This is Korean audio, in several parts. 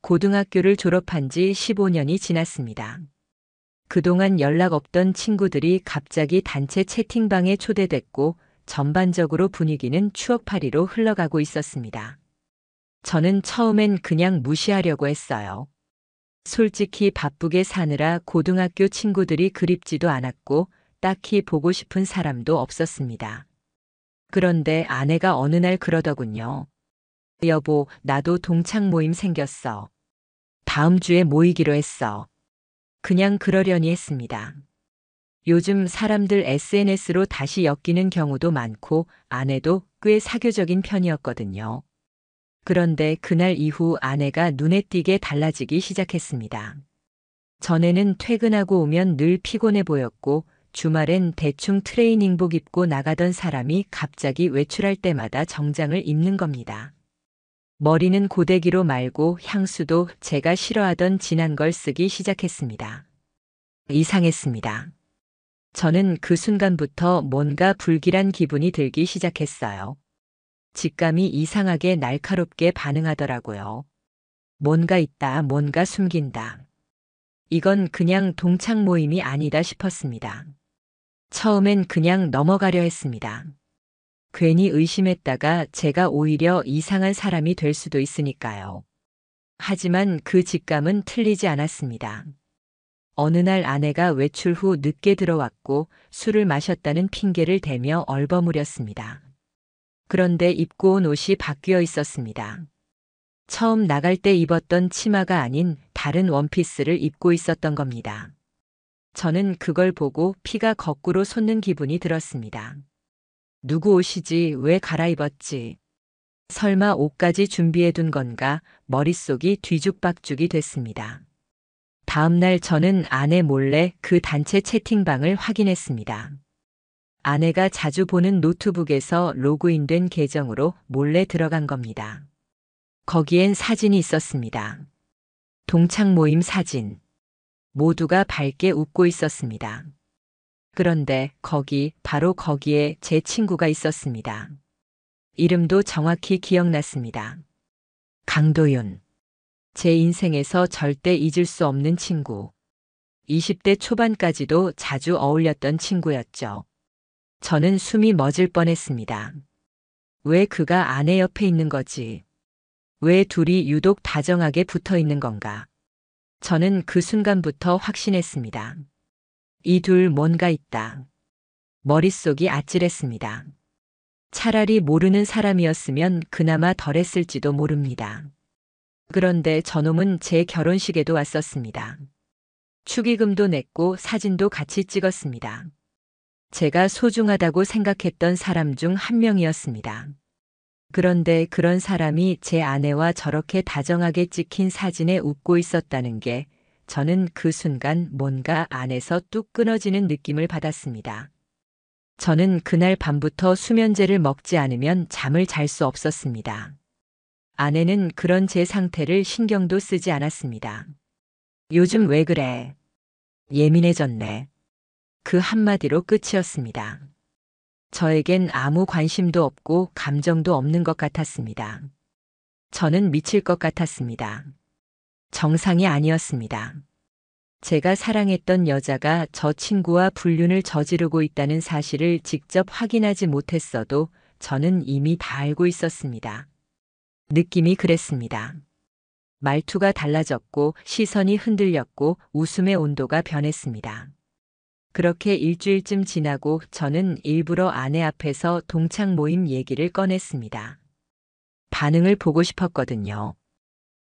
고등학교를 졸업한 지 15년이 지났습니다. 그동안 연락 없던 친구들이 갑자기 단체 채팅방에 초대됐고 전반적으로 분위기는 추억팔이로 흘러가고 있었습니다. 저는 처음엔 그냥 무시하려고 했어요. 솔직히 바쁘게 사느라 고등학교 친구들이 그립지도 않았고 딱히 보고 싶은 사람도 없었습니다. 그런데 아내가 어느 날 그러더군요. 여보, 나도 동창 모임 생겼어. 다음 주에 모이기로 했어. 그냥 그러려니 했습니다. 요즘 사람들 SNS로 다시 엮이는 경우도 많고 아내도 꽤 사교적인 편이었거든요. 그런데 그날 이후 아내가 눈에 띄게 달라지기 시작했습니다. 전에는 퇴근하고 오면 늘 피곤해 보였고 주말엔 대충 트레이닝복 입고 나가던 사람이 갑자기 외출할 때마다 정장을 입는 겁니다. 머리는 고데기로 말고 향수도 제가 싫어하던 진한 걸 쓰기 시작했습니다. 이상했습니다. 저는 그 순간부터 뭔가 불길한 기분이 들기 시작했어요. 직감이 이상하게 날카롭게 반응하더라고요. 뭔가 있다, 뭔가 숨긴다. 이건 그냥 동창 모임이 아니다 싶었습니다. 처음엔 그냥 넘어가려 했습니다. 괜히 의심했다가 제가 오히려 이상한 사람이 될 수도 있으니까요. 하지만 그 직감은 틀리지 않았습니다. 어느 날 아내가 외출 후 늦게 들어왔고 술을 마셨다는 핑계를 대며 얼버무렸습니다. 그런데 입고 온 옷이 바뀌어 있었습니다. 처음 나갈 때 입었던 치마가 아닌 다른 원피스를 입고 있었던 겁니다. 저는 그걸 보고 피가 거꾸로 솟는 기분이 들었습니다. 누구 옷이지 왜 갈아입었지? 설마 옷까지 준비해둔 건가 머릿속이 뒤죽박죽이 됐습니다. 다음 날 저는 아내 몰래 그 단체 채팅방을 확인했습니다. 아내가 자주 보는 노트북에서 로그인된 계정으로 몰래 들어간 겁니다. 거기엔 사진이 있었습니다. 동창 모임 사진. 모두가 밝게 웃고 있었습니다. 그런데 바로 거기에 제 친구가 있었습니다. 이름도 정확히 기억났습니다. 강도윤. 제 인생에서 절대 잊을 수 없는 친구. 20대 초반까지도 자주 어울렸던 친구였죠. 저는 숨이 멎을 뻔했습니다. 왜 그가 아내 옆에 있는 거지? 왜 둘이 유독 다정하게 붙어 있는 건가? 저는 그 순간부터 확신했습니다. 이 둘 뭔가 있다. 머릿속이 아찔했습니다. 차라리 모르는 사람이었으면 그나마 덜했을지도 모릅니다. 그런데 저놈은 제 결혼식에도 왔었습니다. 축의금도 냈고 사진도 같이 찍었습니다. 제가 소중하다고 생각했던 사람 중 한 명이었습니다. 그런데 그런 사람이 제 아내와 저렇게 다정하게 찍힌 사진에 웃고 있었다는 게 저는 그 순간 뭔가 안에서 뚝 끊어지는 느낌을 받았습니다. 저는 그날 밤부터 수면제를 먹지 않으면 잠을 잘 수 없었습니다. 아내는 그런 제 상태를 신경도 쓰지 않았습니다. 요즘 왜 그래? 예민해졌네. 그 한마디로 끝이었습니다. 저에겐 아무 관심도 없고 감정도 없는 것 같았습니다. 저는 미칠 것 같았습니다. 정상이 아니었습니다. 제가 사랑했던 여자가 저 친구와 불륜을 저지르고 있다는 사실을 직접 확인하지 못했어도 저는 이미 다 알고 있었습니다. 느낌이 그랬습니다. 말투가 달라졌고 시선이 흔들렸고 웃음의 온도가 변했습니다. 그렇게 일주일쯤 지나고 저는 일부러 아내 앞에서 동창 모임 얘기를 꺼냈습니다. 반응을 보고 싶었거든요.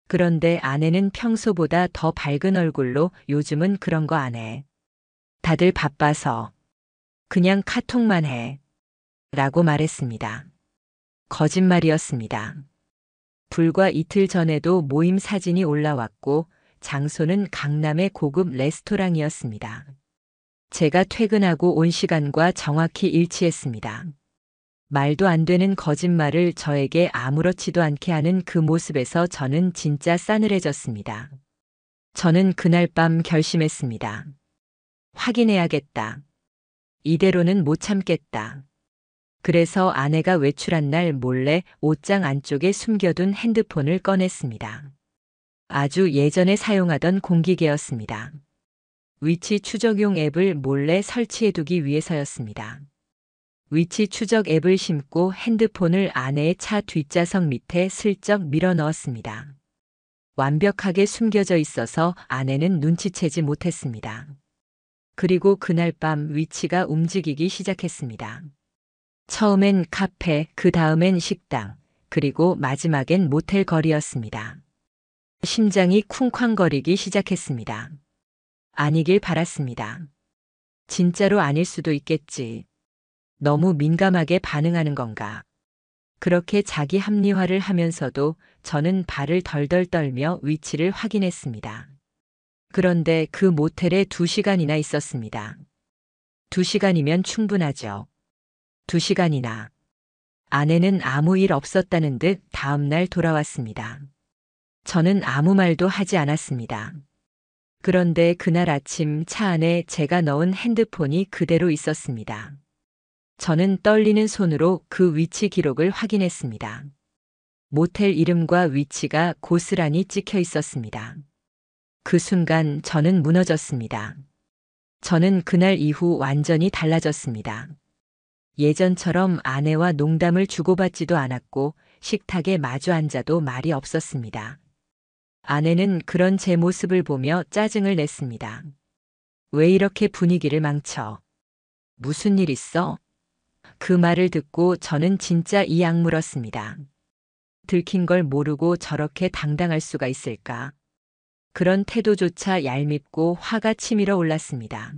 그런데 아내는 평소보다 더 밝은 얼굴로 요즘은 그런 거 안 해. 다들 바빠서. 그냥 카톡만 해. 라고 말했습니다. 거짓말이었습니다. 불과 이틀 전에도 모임 사진이 올라왔고 장소는 강남의 고급 레스토랑이었습니다. 제가 퇴근하고 온 시간과 정확히 일치했습니다. 말도 안 되는 거짓말을 저에게 아무렇지도 않게 하는 그 모습에서 저는 진짜 싸늘해졌습니다. 저는 그날 밤 결심했습니다. 확인해야겠다. 이대로는 못 참겠다. 그래서 아내가 외출한 날 몰래 옷장 안쪽에 숨겨둔 핸드폰을 꺼냈습니다. 아주 예전에 사용하던 공기계였습니다. 위치 추적용 앱을 몰래 설치해두기 위해서였습니다. 위치 추적 앱을 심고 핸드폰을 아내의 차 뒷좌석 밑에 슬쩍 밀어 넣었습니다. 완벽하게 숨겨져 있어서 아내는 눈치채지 못했습니다. 그리고 그날 밤 위치가 움직이기 시작했습니다. 처음엔 카페, 그 다음엔 식당, 그리고 마지막엔 모텔 거리였습니다. 심장이 쿵쾅거리기 시작했습니다. 아니길 바랐습니다. 진짜로 아닐 수도 있겠지. 너무 민감하게 반응하는 건가. 그렇게 자기 합리화를 하면서도 저는 발을 덜덜 떨며 위치를 확인했습니다. 그런데 그 모텔에 2시간이나 있었습니다. 2시간이면 충분하죠. 2시간이나. 아내는 아무 일 없었다는 듯 다음날 돌아왔습니다. 저는 아무 말도 하지 않았습니다. 그런데 그날 아침 차 안에 제가 넣은 핸드폰이 그대로 있었습니다. 저는 떨리는 손으로 그 위치 기록을 확인했습니다. 모텔 이름과 위치가 고스란히 찍혀 있었습니다. 그 순간 저는 무너졌습니다. 저는 그날 이후 완전히 달라졌습니다. 예전처럼 아내와 농담을 주고받지도 않았고 식탁에 마주 앉아도 말이 없었습니다. 아내는 그런 제 모습을 보며 짜증을 냈습니다. 왜 이렇게 분위기를 망쳐? 무슨 일 있어? 그 말을 듣고 저는 진짜 이 악물었습니다. 들킨 걸 모르고 저렇게 당당할 수가 있을까? 그런 태도조차 얄밉고 화가 치밀어 올랐습니다.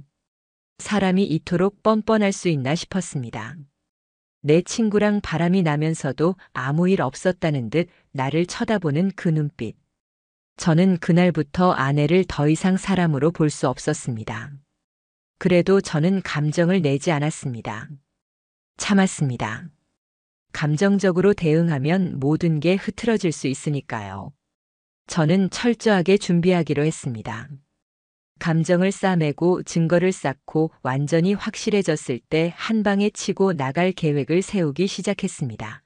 사람이 이토록 뻔뻔할 수 있나 싶었습니다. 내 친구랑 바람이 나면서도 아무 일 없었다는 듯 나를 쳐다보는 그 눈빛. 저는 그날부터 아내를 더 이상 사람으로 볼 수 없었습니다. 그래도 저는 감정을 내지 않았습니다. 참았습니다. 감정적으로 대응하면 모든 게 흐트러질 수 있으니까요. 저는 철저하게 준비하기로 했습니다. 감정을 싸매고 증거를 쌓고 완전히 확실해졌을 때 한 방에 치고 나갈 계획을 세우기 시작했습니다.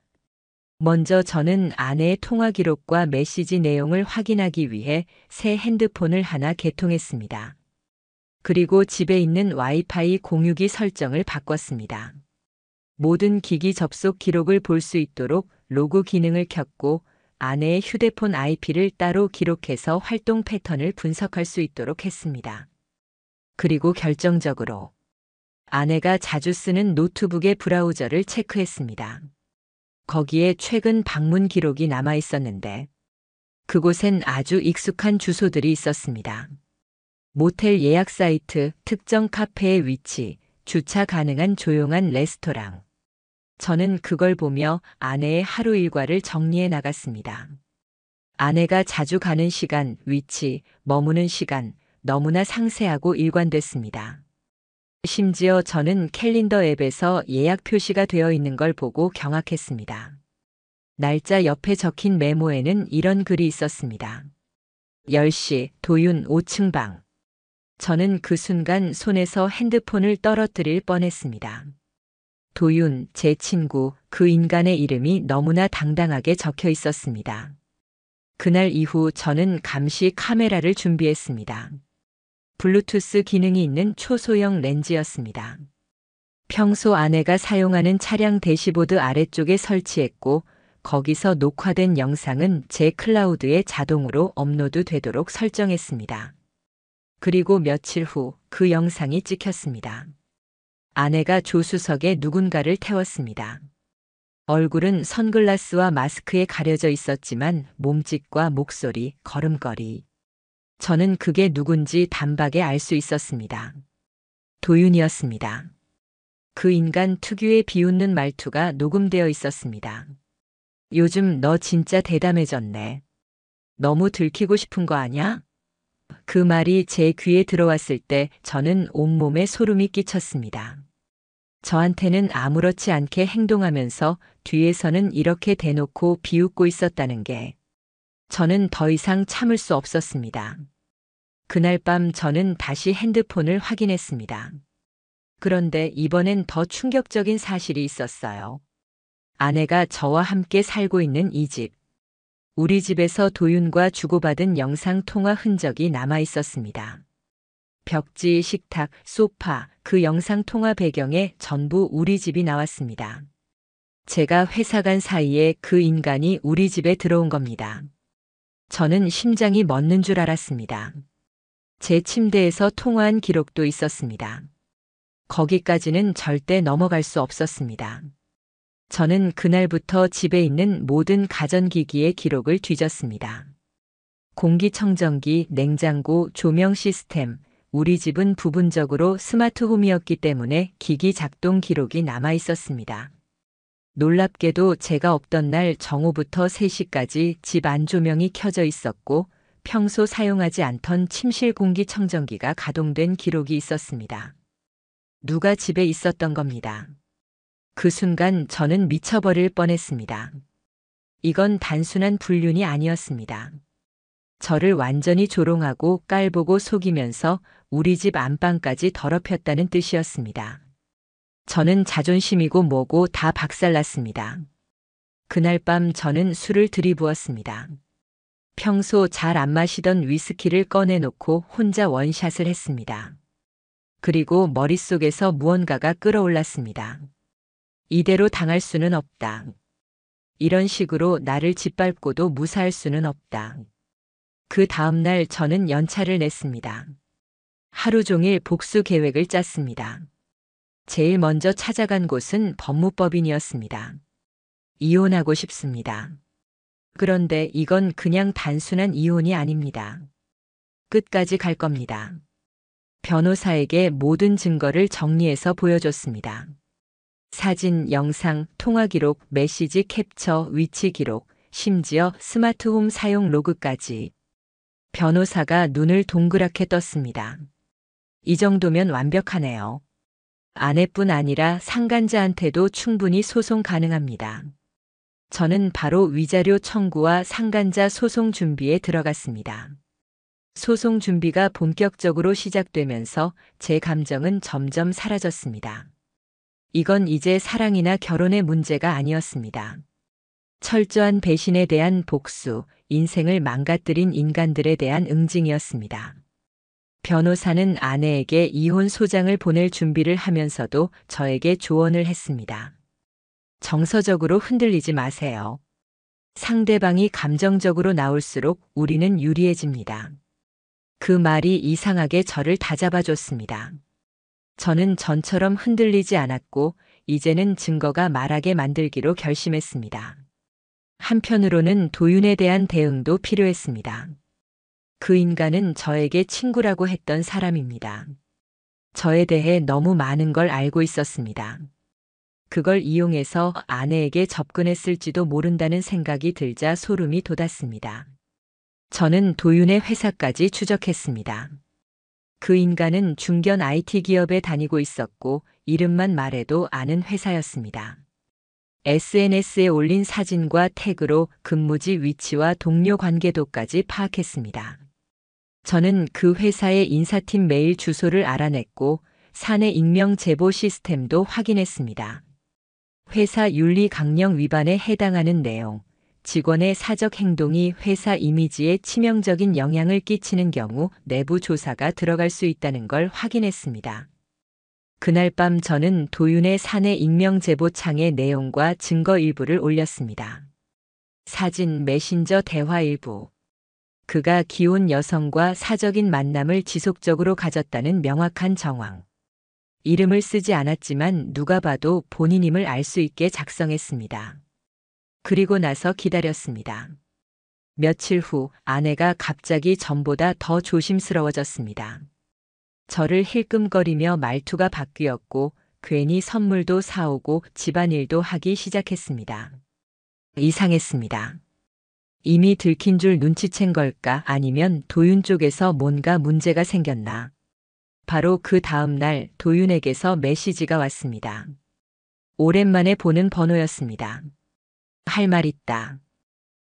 먼저 저는 아내의 통화 기록과 메시지 내용을 확인하기 위해 새 핸드폰을 하나 개통했습니다. 그리고 집에 있는 와이파이 공유기 설정을 바꿨습니다. 모든 기기 접속 기록을 볼 수 있도록 로그 기능을 켰고 아내의 휴대폰 IP를 따로 기록해서 활동 패턴을 분석할 수 있도록 했습니다. 그리고 결정적으로 아내가 자주 쓰는 노트북의 브라우저를 체크했습니다. 거기에 최근 방문 기록이 남아 있었는데 그곳엔 아주 익숙한 주소들이 있었습니다. 모텔 예약 사이트, 특정 카페의 위치, 주차 가능한 조용한 레스토랑. 저는 그걸 보며 아내의 하루 일과를 정리해 나갔습니다. 아내가 자주 가는 시간, 위치, 머무는 시간, 너무나 상세하고 일관됐습니다. 심지어 저는 캘린더 앱에서 예약 표시가 되어 있는 걸 보고 경악했습니다. 날짜 옆에 적힌 메모에는 이런 글이 있었습니다. 10시, 도윤 5층 방. 저는 그 순간 손에서 핸드폰을 떨어뜨릴 뻔했습니다. 도윤, 제 친구, 그 인간의 이름이 너무나 당당하게 적혀 있었습니다. 그날 이후 저는 감시 카메라를 준비했습니다. 블루투스 기능이 있는 초소형 렌즈였습니다. 평소 아내가 사용하는 차량 대시보드 아래쪽에 설치했고 거기서 녹화된 영상은 제 클라우드에 자동으로 업로드 되도록 설정했습니다. 그리고 며칠 후 그 영상이 찍혔습니다. 아내가 조수석에 누군가를 태웠습니다. 얼굴은 선글라스와 마스크에 가려져 있었지만 몸짓과 목소리, 걸음걸이. 저는 그게 누군지 단박에 알 수 있었습니다. 도윤이었습니다. 그 인간 특유의 비웃는 말투가 녹음되어 있었습니다. 요즘 너 진짜 대담해졌네. 너무 들키고 싶은 거 아냐? 그 말이 제 귀에 들어왔을 때 저는 온몸에 소름이 끼쳤습니다. 저한테는 아무렇지 않게 행동하면서 뒤에서는 이렇게 대놓고 비웃고 있었다는 게 저는 더 이상 참을 수 없었습니다. 그날 밤 저는 다시 핸드폰을 확인했습니다. 그런데 이번엔 더 충격적인 사실이 있었어요. 아내가 저와 함께 살고 있는 이 집. 우리 집에서 도윤과 주고받은 영상 통화 흔적이 남아 있었습니다. 벽지, 식탁, 소파, 그 영상 통화 배경에 전부 우리 집이 나왔습니다. 제가 회사 간 사이에 그 인간이 우리 집에 들어온 겁니다. 저는 심장이 멎는 줄 알았습니다. 제 침대에서 통화한 기록도 있었습니다. 거기까지는 절대 넘어갈 수 없었습니다. 저는 그날부터 집에 있는 모든 가전기기의 기록을 뒤졌습니다. 공기청정기, 냉장고, 조명 시스템, 우리 집은 부분적으로 스마트홈이었기 때문에 기기 작동 기록이 남아 있었습니다. 놀랍게도 제가 없던 날 정오부터 3시까지 집 안 조명이 켜져 있었고 평소 사용하지 않던 침실 공기청정기가 가동된 기록이 있었습니다. 누가 집에 있었던 겁니다. 그 순간 저는 미쳐버릴 뻔했습니다. 이건 단순한 불륜이 아니었습니다. 저를 완전히 조롱하고 깔보고 속이면서 우리 집 안방까지 더럽혔다는 뜻이었습니다. 저는 자존심이고 뭐고 다 박살났습니다. 그날 밤 저는 술을 들이부었습니다. 평소 잘 안 마시던 위스키를 꺼내놓고 혼자 원샷을 했습니다. 그리고 머릿속에서 무언가가 끌어올랐습니다. 이대로 당할 수는 없다. 이런 식으로 나를 짓밟고도 무사할 수는 없다. 그 다음날 저는 연차를 냈습니다. 하루 종일 복수 계획을 짰습니다. 제일 먼저 찾아간 곳은 법무법인이었습니다. 이혼하고 싶습니다. 그런데 이건 그냥 단순한 이혼이 아닙니다. 끝까지 갈 겁니다. 변호사에게 모든 증거를 정리해서 보여줬습니다. 사진, 영상, 통화 기록, 메시지 캡처, 위치 기록, 심지어 스마트홈 사용 로그까지. 변호사가 눈을 동그랗게 떴습니다. 이 정도면 완벽하네요. 아내뿐 아니라 상간자한테도 충분히 소송 가능합니다. 저는 바로 위자료 청구와 상간자 소송 준비에 들어갔습니다. 소송 준비가 본격적으로 시작되면서 제 감정은 점점 사라졌습니다. 이건 이제 사랑이나 결혼의 문제가 아니었습니다. 철저한 배신에 대한 복수, 인생을 망가뜨린 인간들에 대한 응징이었습니다. 변호사는 아내에게 이혼 소장을 보낼 준비를 하면서도 저에게 조언을 했습니다. 정서적으로 흔들리지 마세요. 상대방이 감정적으로 나올수록 우리는 유리해집니다. 그 말이 이상하게 저를 다잡아줬습니다. 저는 전처럼 흔들리지 않았고 이제는 증거가 말하게 만들기로 결심했습니다. 한편으로는 도윤에 대한 대응도 필요했습니다. 그 인간은 저에게 친구라고 했던 사람입니다. 저에 대해 너무 많은 걸 알고 있었습니다. 그걸 이용해서 아내에게 접근했을지도 모른다는 생각이 들자 소름이 돋았습니다. 저는 도윤의 회사까지 추적했습니다. 그 인간은 중견 IT 기업에 다니고 있었고 이름만 말해도 아는 회사였습니다. SNS에 올린 사진과 태그로 근무지 위치와 동료 관계도까지 파악했습니다. 저는 그 회사의 인사팀 메일 주소를 알아냈고 사내 익명 제보 시스템도 확인했습니다. 회사 윤리 강령 위반에 해당하는 내용, 직원의 사적 행동이 회사 이미지에 치명적인 영향을 끼치는 경우 내부 조사가 들어갈 수 있다는 걸 확인했습니다. 그날 밤 저는 도윤의 사내 익명 제보창에 내용과 증거 일부를 올렸습니다. 사진, 메신저 대화 일부. 그가 기혼 여성과 사적인 만남을 지속적으로 가졌다는 명확한 정황. 이름을 쓰지 않았지만 누가 봐도 본인임을 알 수 있게 작성했습니다. 그리고 나서 기다렸습니다. 며칠 후 아내가 갑자기 전보다 더 조심스러워졌습니다. 저를 힐끔거리며 말투가 바뀌었고 괜히 선물도 사오고 집안일도 하기 시작했습니다. 이상했습니다. 이미 들킨 줄 눈치챈 걸까 아니면 도윤 쪽에서 뭔가 문제가 생겼나. 바로 그 다음 날 도윤에게서 메시지가 왔습니다. 오랜만에 보는 번호였습니다. 할 말 있다.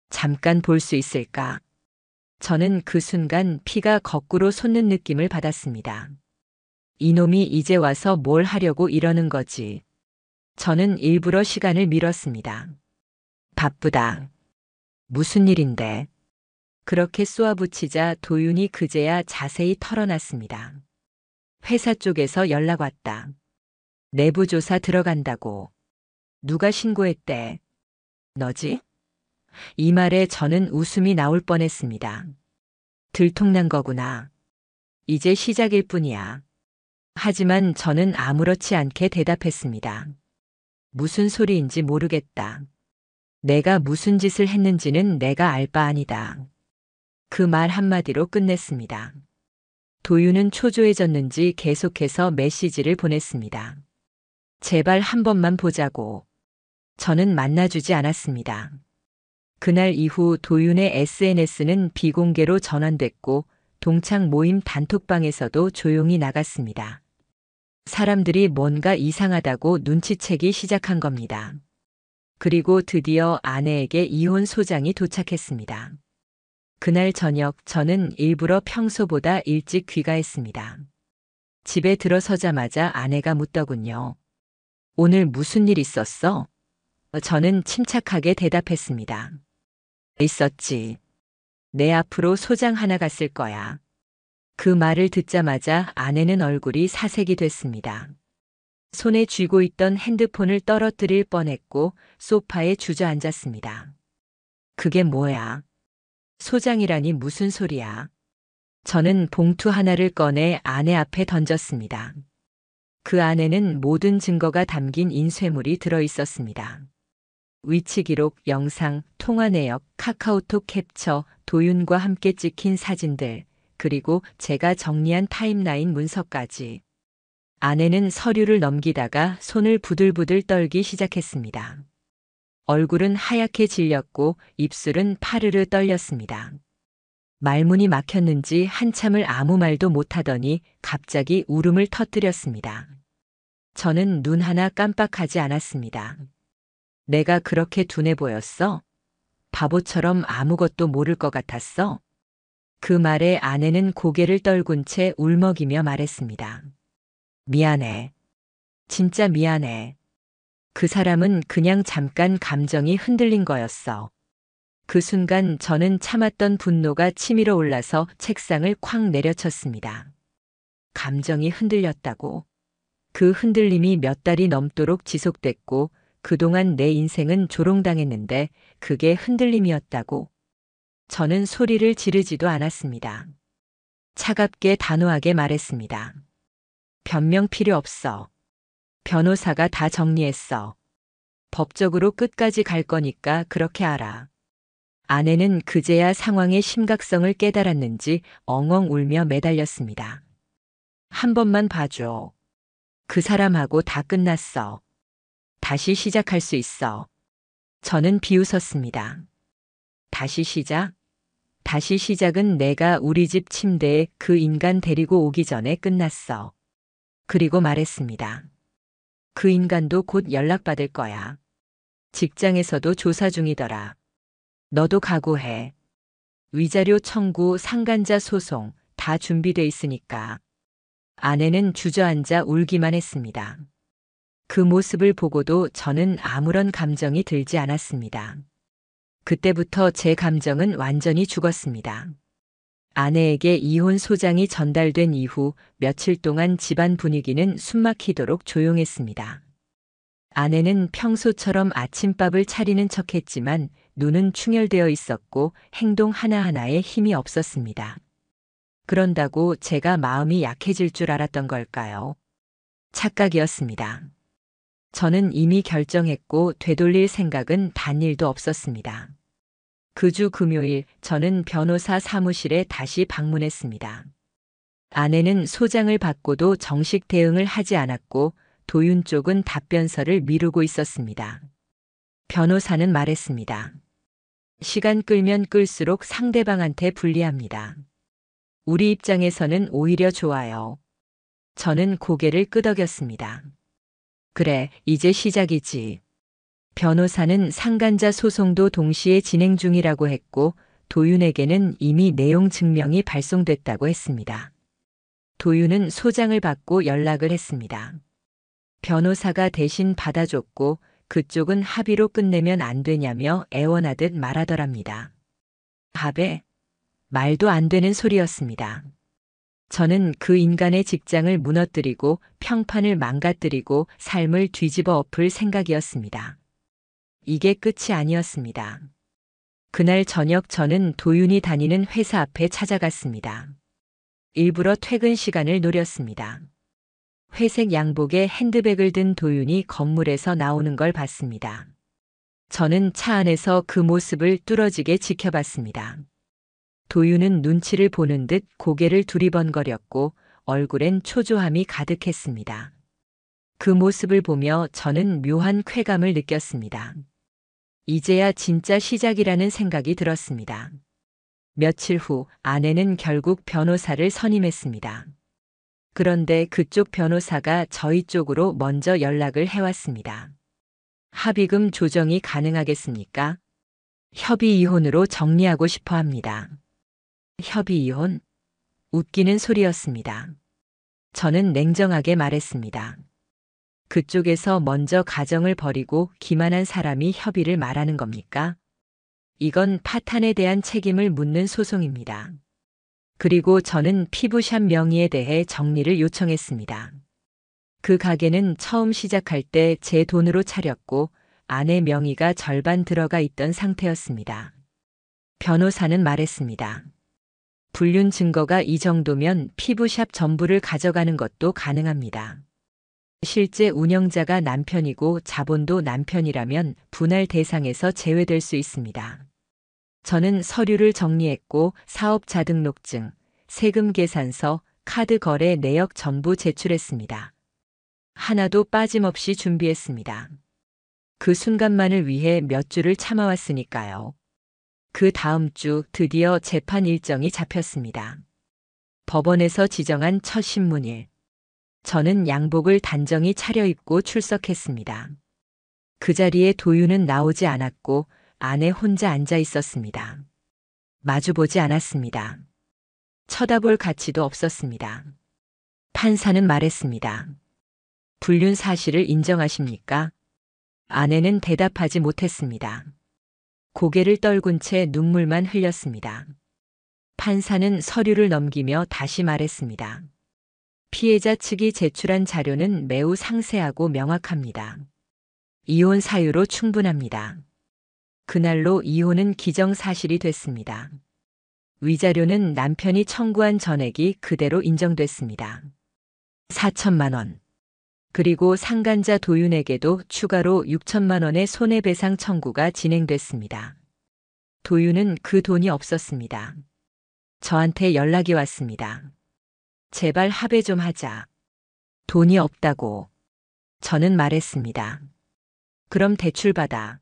잠깐 볼 수 있을까? 저는 그 순간 피가 거꾸로 솟는 느낌을 받았습니다. 이놈이 이제 와서 뭘 하려고 이러는 거지. 저는 일부러 시간을 미뤘습니다. 바쁘다. 무슨 일인데? 그렇게 쏘아붙이자 도윤이 그제야 자세히 털어놨습니다. 회사 쪽에서 연락 왔다. 내부 조사 들어간다고. 누가 신고했대? 너지? 이 말에 저는 웃음이 나올 뻔했습니다. 들통난 거구나. 이제 시작일 뿐이야. 하지만 저는 아무렇지 않게 대답했습니다. 무슨 소리인지 모르겠다. 내가 무슨 짓을 했는지는 내가 알 바 아니다. 그 말 한마디로 끝냈습니다. 도윤은 초조해졌는지 계속해서 메시지를 보냈습니다. 제발 한 번만 보자고. 저는 만나주지 않았습니다. 그날 이후 도윤의 SNS는 비공개로 전환됐고 동창 모임 단톡방에서도 조용히 나갔습니다. 사람들이 뭔가 이상하다고 눈치채기 시작한 겁니다. 그리고 드디어 아내에게 이혼 소장이 도착했습니다. 그날 저녁 저는 일부러 평소보다 일찍 귀가했습니다. 집에 들어서자마자 아내가 묻더군요. 오늘 무슨 일 있었어? 저는 침착하게 대답했습니다. 있었지. 내 앞으로 소장 하나 갔을 거야. 그 말을 듣자마자 아내는 얼굴이 사색이 됐습니다. 손에 쥐고 있던 핸드폰을 떨어뜨릴 뻔했고 소파에 주저앉았습니다. 그게 뭐야? 소장이라니 무슨 소리야? 저는 봉투 하나를 꺼내 아내 앞에 던졌습니다. 그 안에는 모든 증거가 담긴 인쇄물이 들어 있었습니다. 위치 기록, 영상, 통화 내역, 카카오톡 캡처, 도윤과 함께 찍힌 사진들, 그리고 제가 정리한 타임라인 문서까지. 아내는 서류를 넘기다가 손을 부들부들 떨기 시작했습니다. 얼굴은 하얗게 질렸고 입술은 파르르 떨렸습니다. 말문이 막혔는지 한참을 아무 말도 못하더니 갑자기 울음을 터뜨렸습니다. 저는 눈 하나 깜빡하지 않았습니다. 내가 그렇게 둔해 보였어? 바보처럼 아무것도 모를 것 같았어? 그 말에 아내는 고개를 떨군 채 울먹이며 말했습니다. 미안해. 진짜 미안해. 그 사람은 그냥 잠깐 감정이 흔들린 거였어. 그 순간 저는 참았던 분노가 치밀어 올라서 책상을 쾅 내려쳤습니다. 감정이 흔들렸다고. 그 흔들림이 몇 달이 넘도록 지속됐고 그동안 내 인생은 조롱당했는데 그게 흔들림이었다고. 저는 소리를 지르지도 않았습니다. 차갑게 단호하게 말했습니다. 변명 필요 없어. 변호사가 다 정리했어. 법적으로 끝까지 갈 거니까 그렇게 알아. 아내는 그제야 상황의 심각성을 깨달았는지 엉엉 울며 매달렸습니다. 한 번만 봐줘. 그 사람하고 다 끝났어. 다시 시작할 수 있어. 저는 비웃었습니다. 다시 시작? 다시 시작은 내가 우리 집 침대에 그 인간 데리고 오기 전에 끝났어. 그리고 말했습니다. 그 인간도 곧 연락받을 거야. 직장에서도 조사 중이더라. 너도 각오해. 위자료 청구, 상간자 소송 다 준비돼 있으니까. 아내는 주저앉아 울기만 했습니다. 그 모습을 보고도 저는 아무런 감정이 들지 않았습니다. 그때부터 제 감정은 완전히 죽었습니다. 아내에게 이혼 소장이 전달된 이후 며칠 동안 집안 분위기는 숨막히도록 조용했습니다. 아내는 평소처럼 아침밥을 차리는 척했지만 눈은 충혈되어 있었고 행동 하나하나에 힘이 없었습니다. 그런다고 제가 마음이 약해질 줄 알았던 걸까요? 착각이었습니다. 저는 이미 결정했고 되돌릴 생각은 단일도 없었습니다. 그 주 금요일 저는 변호사 사무실에 다시 방문했습니다. 아내는 소장을 받고도 정식 대응을 하지 않았고 도윤 쪽은 답변서를 미루고 있었습니다. 변호사는 말했습니다. 시간 끌면 끌수록 상대방한테 불리합니다. 우리 입장에서는 오히려 좋아요. 저는 고개를 끄덕였습니다. 그래, 이제 시작이지. 변호사는 상간자 소송도 동시에 진행 중이라고 했고 도윤에게는 이미 내용 증명이 발송됐다고 했습니다. 도윤은 소장을 받고 연락을 했습니다. 변호사가 대신 받아줬고 그쪽은 합의로 끝내면 안 되냐며 애원하듯 말하더랍니다. 합의? 말도 안 되는 소리였습니다. 저는 그 인간의 직장을 무너뜨리고 평판을 망가뜨리고 삶을 뒤집어 엎을 생각이었습니다. 이게 끝이 아니었습니다. 그날 저녁 저는 도윤이 다니는 회사 앞에 찾아갔습니다. 일부러 퇴근 시간을 노렸습니다. 회색 양복에 핸드백을 든 도윤이 건물에서 나오는 걸 봤습니다. 저는 차 안에서 그 모습을 뚫어지게 지켜봤습니다. 도윤은 눈치를 보는 듯 고개를 두리번거렸고 얼굴엔 초조함이 가득했습니다. 그 모습을 보며 저는 묘한 쾌감을 느꼈습니다. 이제야 진짜 시작이라는 생각이 들었습니다. 며칠 후 아내는 결국 변호사를 선임했습니다. 그런데 그쪽 변호사가 저희 쪽으로 먼저 연락을 해왔습니다. 합의금 조정이 가능하겠습니까? 협의 이혼으로 정리하고 싶어 합니다. 협의 이혼? 웃기는 소리였습니다. 저는 냉정하게 말했습니다. 그쪽에서 먼저 가정을 버리고 기만한 사람이 협의를 말하는 겁니까? 이건 파탄에 대한 책임을 묻는 소송입니다. 그리고 저는 피부샵 명의에 대해 정리를 요청했습니다. 그 가게는 처음 시작할 때 제 돈으로 차렸고 아내 명의가 절반 들어가 있던 상태였습니다. 변호사는 말했습니다. 불륜 증거가 이 정도면 피부샵 전부를 가져가는 것도 가능합니다. 실제 운영자가 남편이고 자본도 남편이라면 분할 대상에서 제외될 수 있습니다. 저는 서류를 정리했고 사업자 등록증, 세금 계산서, 카드 거래 내역 전부 제출했습니다. 하나도 빠짐없이 준비했습니다. 그 순간만을 위해 몇 주를 참아왔으니까요. 그 다음 주 드디어 재판 일정이 잡혔습니다. 법원에서 지정한 첫 신문일. 저는 양복을 단정히 차려입고 출석했습니다. 그 자리에 도윤은 나오지 않았고 아내 혼자 앉아 있었습니다. 마주보지 않았습니다. 쳐다볼 가치도 없었습니다. 판사는 말했습니다. 불륜 사실을 인정하십니까? 아내는 대답하지 못했습니다. 고개를 떨군 채 눈물만 흘렸습니다. 판사는 서류를 넘기며 다시 말했습니다. 피해자 측이 제출한 자료는 매우 상세하고 명확합니다. 이혼 사유로 충분합니다. 그날로 이혼은 기정사실이 됐습니다. 위자료는 남편이 청구한 전액이 그대로 인정됐습니다. 4천만 원. 그리고 상간자 도윤에게도 추가로 6천만 원의 손해배상 청구가 진행됐습니다. 도윤은 그 돈이 없었습니다. 저한테 연락이 왔습니다. 제발 합의 좀 하자. 돈이 없다고. 저는 말했습니다. 그럼 대출받아.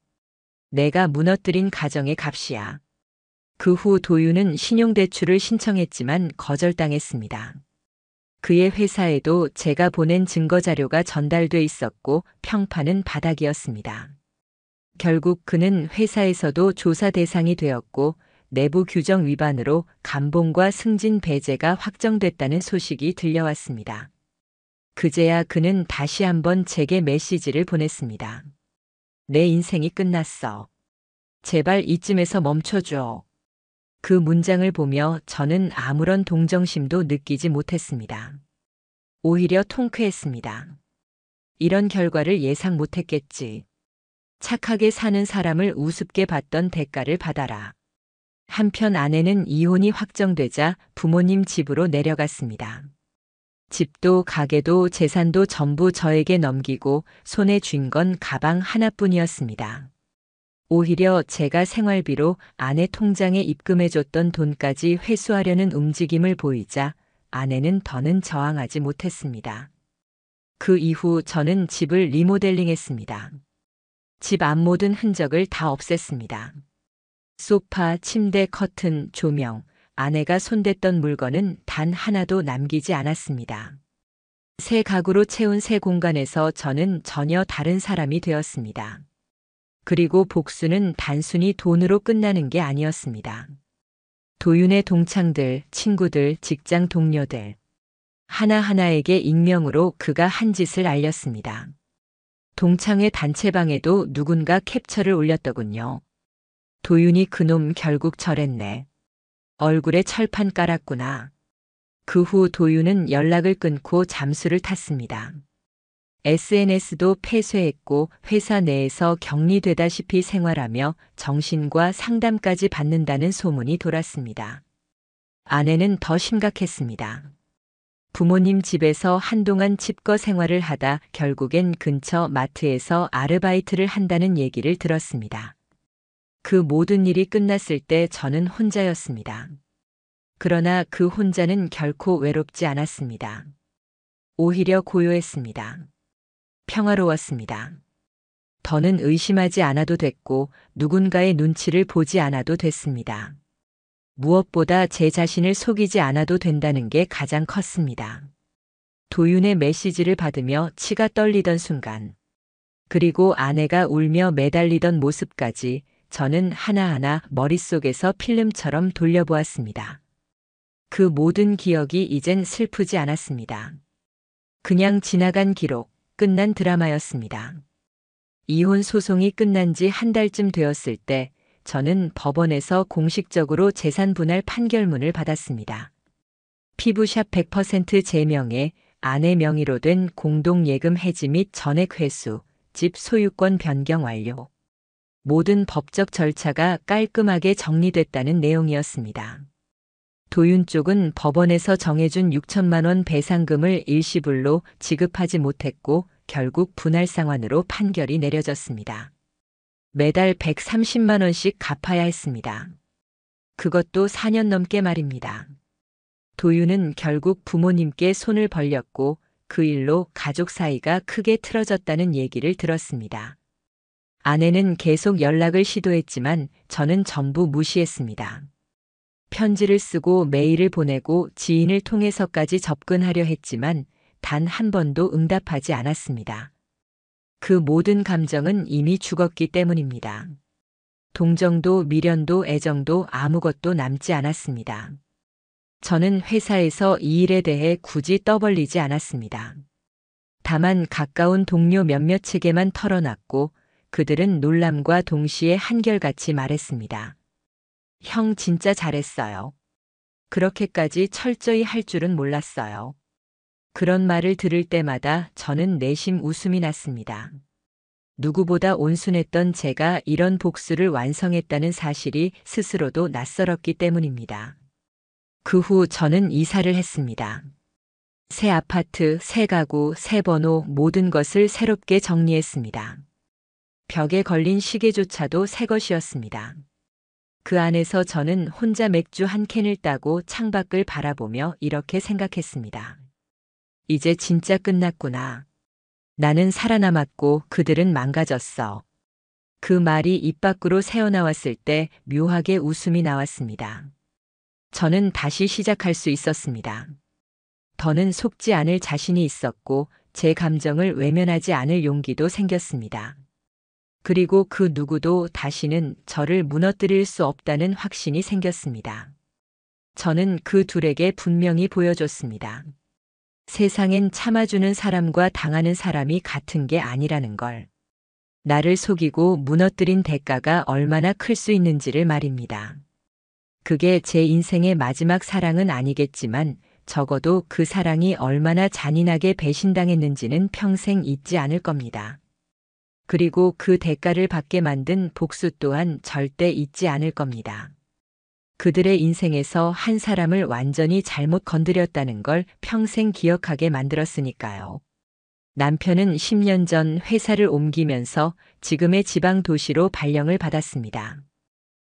내가 무너뜨린 가정의 값이야. 그 후 도윤은 신용대출을 신청했지만 거절당했습니다. 그의 회사에도 제가 보낸 증거자료가 전달돼 있었고 평판은 바닥이었습니다. 결국 그는 회사에서도 조사 대상이 되었고 내부 규정 위반으로 감봉과 승진 배제가 확정됐다는 소식이 들려왔습니다. 그제야 그는 다시 한번 제게 메시지를 보냈습니다. 내 인생이 끝났어. 제발 이쯤에서 멈춰줘. 그 문장을 보며 저는 아무런 동정심도 느끼지 못했습니다. 오히려 통쾌했습니다. 이런 결과를 예상 못했겠지. 착하게 사는 사람을 우습게 봤던 대가를 받아라. 한편 아내는 이혼이 확정되자 부모님 집으로 내려갔습니다. 집도 가게도 재산도 전부 저에게 넘기고 손에 쥔 건 가방 하나뿐이었습니다. 오히려 제가 생활비로 아내 통장에 입금해줬던 돈까지 회수하려는 움직임을 보이자 아내는 더는 저항하지 못했습니다. 그 이후 저는 집을 리모델링했습니다. 집 앞 모든 흔적을 다 없앴습니다. 소파, 침대, 커튼, 조명, 아내가 손댔던 물건은 단 하나도 남기지 않았습니다. 새 가구로 채운 새 공간에서 저는 전혀 다른 사람이 되었습니다. 그리고 복수는 단순히 돈으로 끝나는 게 아니었습니다. 도윤의 동창들, 친구들, 직장 동료들. 하나하나에게 익명으로 그가 한 짓을 알렸습니다. 동창회 단체방에도 누군가 캡처를 올렸더군요. 도윤이 그놈 결국 저랬네. 얼굴에 철판 깔았구나. 그 후 도윤은 연락을 끊고 잠수를 탔습니다. SNS도 폐쇄했고 회사 내에서 격리되다시피 생활하며 정신과 상담까지 받는다는 소문이 돌았습니다. 아내는 더 심각했습니다. 부모님 집에서 한동안 집거 생활을 하다 결국엔 근처 마트에서 아르바이트를 한다는 얘기를 들었습니다. 그 모든 일이 끝났을 때 저는 혼자였습니다. 그러나 그 혼자는 결코 외롭지 않았습니다. 오히려 고요했습니다. 평화로웠습니다. 더는 의심하지 않아도 됐고 누군가의 눈치를 보지 않아도 됐습니다. 무엇보다 제 자신을 속이지 않아도 된다는 게 가장 컸습니다. 도윤의 메시지를 받으며 치가 떨리던 순간, 그리고 아내가 울며 매달리던 모습까지 저는 하나하나 머릿속에서 필름처럼 돌려보았습니다. 그 모든 기억이 이젠 슬프지 않았습니다. 그냥 지나간 기록, 끝난 드라마였습니다. 이혼 소송이 끝난 지 한 달쯤 되었을 때 저는 법원에서 공식적으로 재산 분할 판결문을 받았습니다. 피부샵 100% 제 명의 아내 명의로 된 공동예금 해지 및 전액 회수, 집 소유권 변경 완료. 모든 법적 절차가 깔끔하게 정리됐다는 내용이었습니다. 도윤 쪽은 법원에서 정해준 6천만 원 배상금을 일시불로 지급하지 못했고 결국 분할 상환으로 판결이 내려졌습니다. 매달 130만 원씩 갚아야 했습니다. 그것도 4년 넘게 말입니다. 도윤은 결국 부모님께 손을 벌렸고 그 일로 가족 사이가 크게 틀어졌다는 얘기를 들었습니다. 아내는 계속 연락을 시도했지만 저는 전부 무시했습니다. 편지를 쓰고 메일을 보내고 지인을 통해서까지 접근하려 했지만 단 한 번도 응답하지 않았습니다. 그 모든 감정은 이미 죽었기 때문입니다. 동정도 미련도 애정도 아무것도 남지 않았습니다. 저는 회사에서 이 일에 대해 굳이 떠벌리지 않았습니다. 다만 가까운 동료 몇몇에게만 털어놨고 그들은 놀람과 동시에 한결같이 말했습니다. 형 진짜 잘했어요. 그렇게까지 철저히 할 줄은 몰랐어요. 그런 말을 들을 때마다 저는 내심 웃음이 났습니다. 누구보다 온순했던 제가 이런 복수를 완성했다는 사실이 스스로도 낯설었기 때문입니다. 그 후 저는 이사를 했습니다. 새 아파트, 새 가구, 새 번호 모든 것을 새롭게 정리했습니다. 벽에 걸린 시계조차도 새 것이었습니다. 그 안에서 저는 혼자 맥주 한 캔을 따고 창밖을 바라보며 이렇게 생각했습니다. 이제 진짜 끝났구나. 나는 살아남았고 그들은 망가졌어. 그 말이 입 밖으로 새어나왔을 때 묘하게 웃음이 나왔습니다. 저는 다시 시작할 수 있었습니다. 더는 속지 않을 자신이 있었고 제 감정을 외면하지 않을 용기도 생겼습니다. 그리고 그 누구도 다시는 저를 무너뜨릴 수 없다는 확신이 생겼습니다. 저는 그 둘에게 분명히 보여줬습니다. 세상엔 참아주는 사람과 당하는 사람이 같은 게 아니라는 걸. 나를 속이고 무너뜨린 대가가 얼마나 클 수 있는지를 말입니다. 그게 제 인생의 마지막 사랑은 아니겠지만 적어도 그 사랑이 얼마나 잔인하게 배신당했는지는 평생 잊지 않을 겁니다. 그리고 그 대가를 받게 만든 복수 또한 절대 잊지 않을 겁니다. 그들의 인생에서 한 사람을 완전히 잘못 건드렸다는 걸 평생 기억하게 만들었으니까요. 남편은 10년 전 회사를 옮기면서 지금의 지방 도시로 발령을 받았습니다.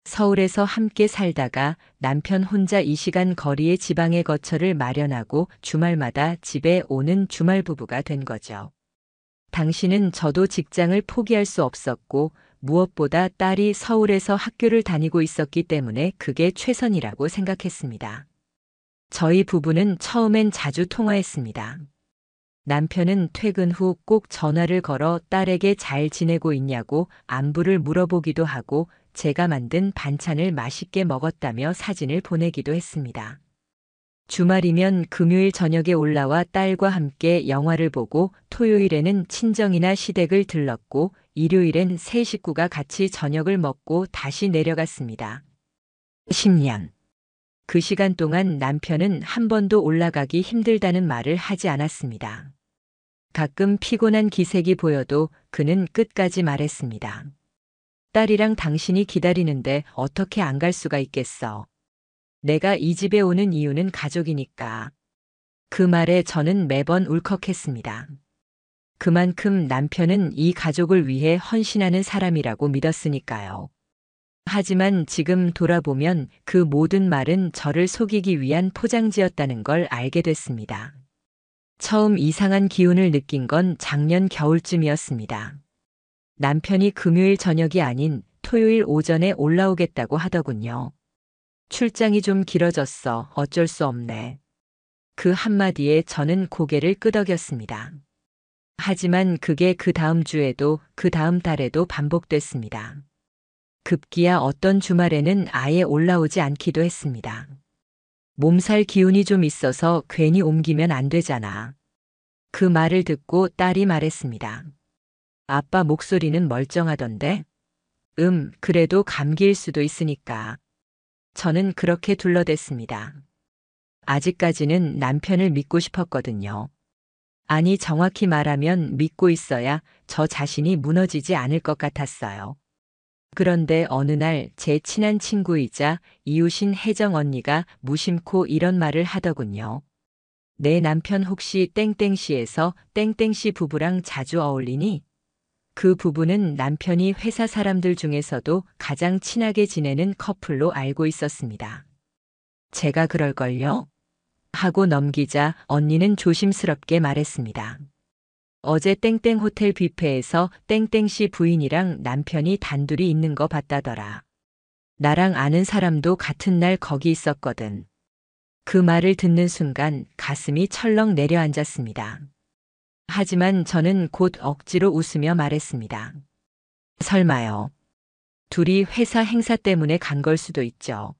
서울에서 함께 살다가 남편 혼자 2시간 거리의 지방에 거처를 마련하고 주말마다 집에 오는 주말 부부가 된 거죠. 당시는 저도 직장을 포기할 수 없었고 무엇보다 딸이 서울에서 학교를 다니고 있었기 때문에 그게 최선이라고 생각했습니다. 저희 부부는 처음엔 자주 통화했습니다. 남편은 퇴근 후 꼭 전화를 걸어 딸에게 잘 지내고 있냐고 안부를 물어보기도 하고 제가 만든 반찬을 맛있게 먹었다며 사진을 보내기도 했습니다. 주말이면 금요일 저녁에 올라와 딸과 함께 영화를 보고 토요일에는 친정이나 시댁을 들렀고 일요일엔 세 식구가 같이 저녁을 먹고 다시 내려갔습니다. 10년. 그 시간 동안 남편은 한 번도 올라가기 힘들다는 말을 하지 않았습니다. 가끔 피곤한 기색이 보여도 그는 끝까지 말했습니다. 딸이랑 당신이 기다리는데 어떻게 안 갈 수가 있겠어. 내가 이 집에 오는 이유는 가족이니까. 그 말에 저는 매번 울컥했습니다. 그만큼 남편은 이 가족을 위해 헌신하는 사람이라고 믿었으니까요. 하지만 지금 돌아보면 그 모든 말은 저를 속이기 위한 포장지였다는 걸 알게 됐습니다. 처음 이상한 기운을 느낀 건 작년 겨울쯤이었습니다. 남편이 금요일 저녁이 아닌 토요일 오전에 올라오겠다고 하더군요. 출장이 좀 길어졌어. 어쩔 수 없네. 그 한마디에 저는 고개를 끄덕였습니다. 하지만 그게 그 다음 주에도 그 다음 달에도 반복됐습니다. 급기야 어떤 주말에는 아예 올라오지 않기도 했습니다. 몸살 기운이 좀 있어서 괜히 옮기면 안 되잖아. 그 말을 듣고 딸이 말했습니다. 아빠 목소리는 멀쩡하던데? 그래도 감기일 수도 있으니까. 저는 그렇게 둘러댔습니다. 아직까지는 남편을 믿고 싶었거든요. 아니, 정확히 말하면 믿고 있어야 저 자신이 무너지지 않을 것 같았어요. 그런데 어느 날 제 친한 친구이자 이웃인 혜정 언니가 무심코 이런 말을 하더군요. 내 남편 혹시 땡땡시에서 땡땡시 부부랑 자주 어울리니? 그 부부는 남편이 회사 사람들 중에서도 가장 친하게 지내는 커플로 알고 있었습니다. 제가 그럴걸요? 하고 넘기자 언니는 조심스럽게 말했습니다. 어제 땡땡 호텔 뷔페에서 땡땡씨 부인이랑 남편이 단둘이 있는 거 봤다더라. 나랑 아는 사람도 같은 날 거기 있었거든. 그 말을 듣는 순간 가슴이 철렁 내려앉았습니다. 하지만 저는 곧 억지로 웃으며 말했습니다. 설마요. 둘이 회사 행사 때문에 간 걸 수도 있죠.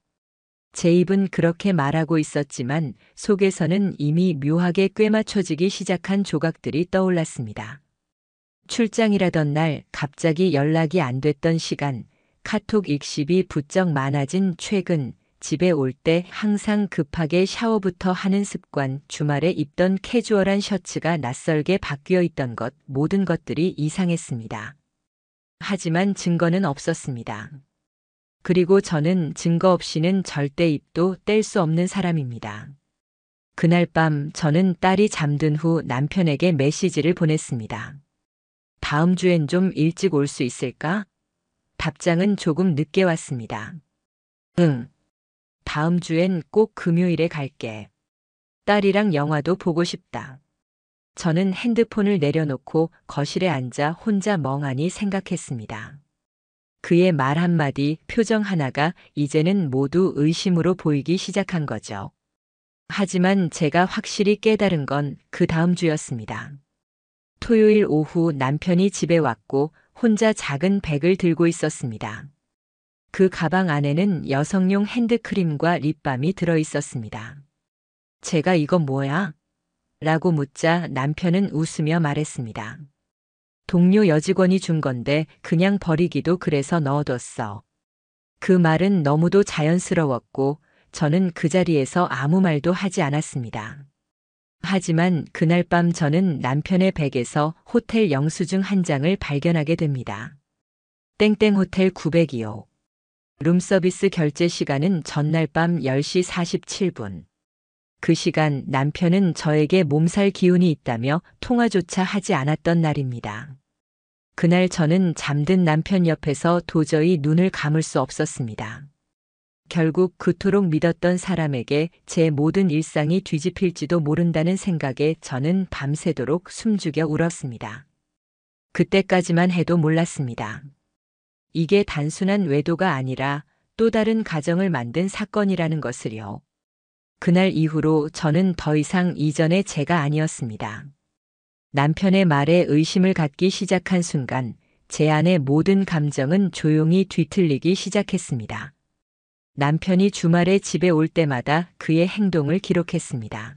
제 입은 그렇게 말하고 있었지만 속에서는 이미 묘하게 꿰맞춰지기 시작한 조각들이 떠올랐습니다. 출장이라던 날 갑자기 연락이 안 됐던 시간, 카톡 읽씹이 부쩍 많아진 최근, 집에 올 때 항상 급하게 샤워부터 하는 습관, 주말에 입던 캐주얼한 셔츠가 낯설게 바뀌어 있던 것, 모든 것들이 이상했습니다. 하지만 증거는 없었습니다. 그리고 저는 증거 없이는 절대 입도 뗄 수 없는 사람입니다. 그날 밤 저는 딸이 잠든 후 남편에게 메시지를 보냈습니다. 다음 주엔 좀 일찍 올 수 있을까? 답장은 조금 늦게 왔습니다. 응. 다음 주엔 꼭 금요일에 갈게. 딸이랑 영화도 보고 싶다. 저는 핸드폰을 내려놓고 거실에 앉아 혼자 멍하니 생각했습니다. 그의 말 한마디, 표정 하나가 이제는 모두 의심으로 보이기 시작한 거죠. 하지만 제가 확실히 깨달은 건 그 다음 주였습니다. 토요일 오후 남편이 집에 왔고 혼자 작은 백을 들고 있었습니다. 그 가방 안에는 여성용 핸드크림과 립밤이 들어 있었습니다. 제가 이거 뭐야? 라고 묻자 남편은 웃으며 말했습니다. 동료 여직원이 준 건데 그냥 버리기도 그래서 넣어뒀어. 그 말은 너무도 자연스러웠고 저는 그 자리에서 아무 말도 하지 않았습니다. 하지만 그날 밤 저는 남편의 백에서 호텔 영수증 한 장을 발견하게 됩니다. 땡땡 호텔 902호. 룸서비스 결제 시간은 전날 밤 10시 47분. 그 시간 남편은 저에게 몸살 기운이 있다며 통화조차 하지 않았던 날입니다. 그날 저는 잠든 남편 옆에서 도저히 눈을 감을 수 없었습니다. 결국 그토록 믿었던 사람에게 제 모든 일상이 뒤집힐지도 모른다는 생각에 저는 밤새도록 숨죽여 울었습니다. 그때까지만 해도 몰랐습니다. 이게 단순한 외도가 아니라 또 다른 가정을 만든 사건이라는 것을요. 그날 이후로 저는 더 이상 이전의 제가 아니었습니다. 남편의 말에 의심을 갖기 시작한 순간 제 안의 모든 감정은 조용히 뒤틀리기 시작했습니다. 남편이 주말에 집에 올 때마다 그의 행동을 기록했습니다.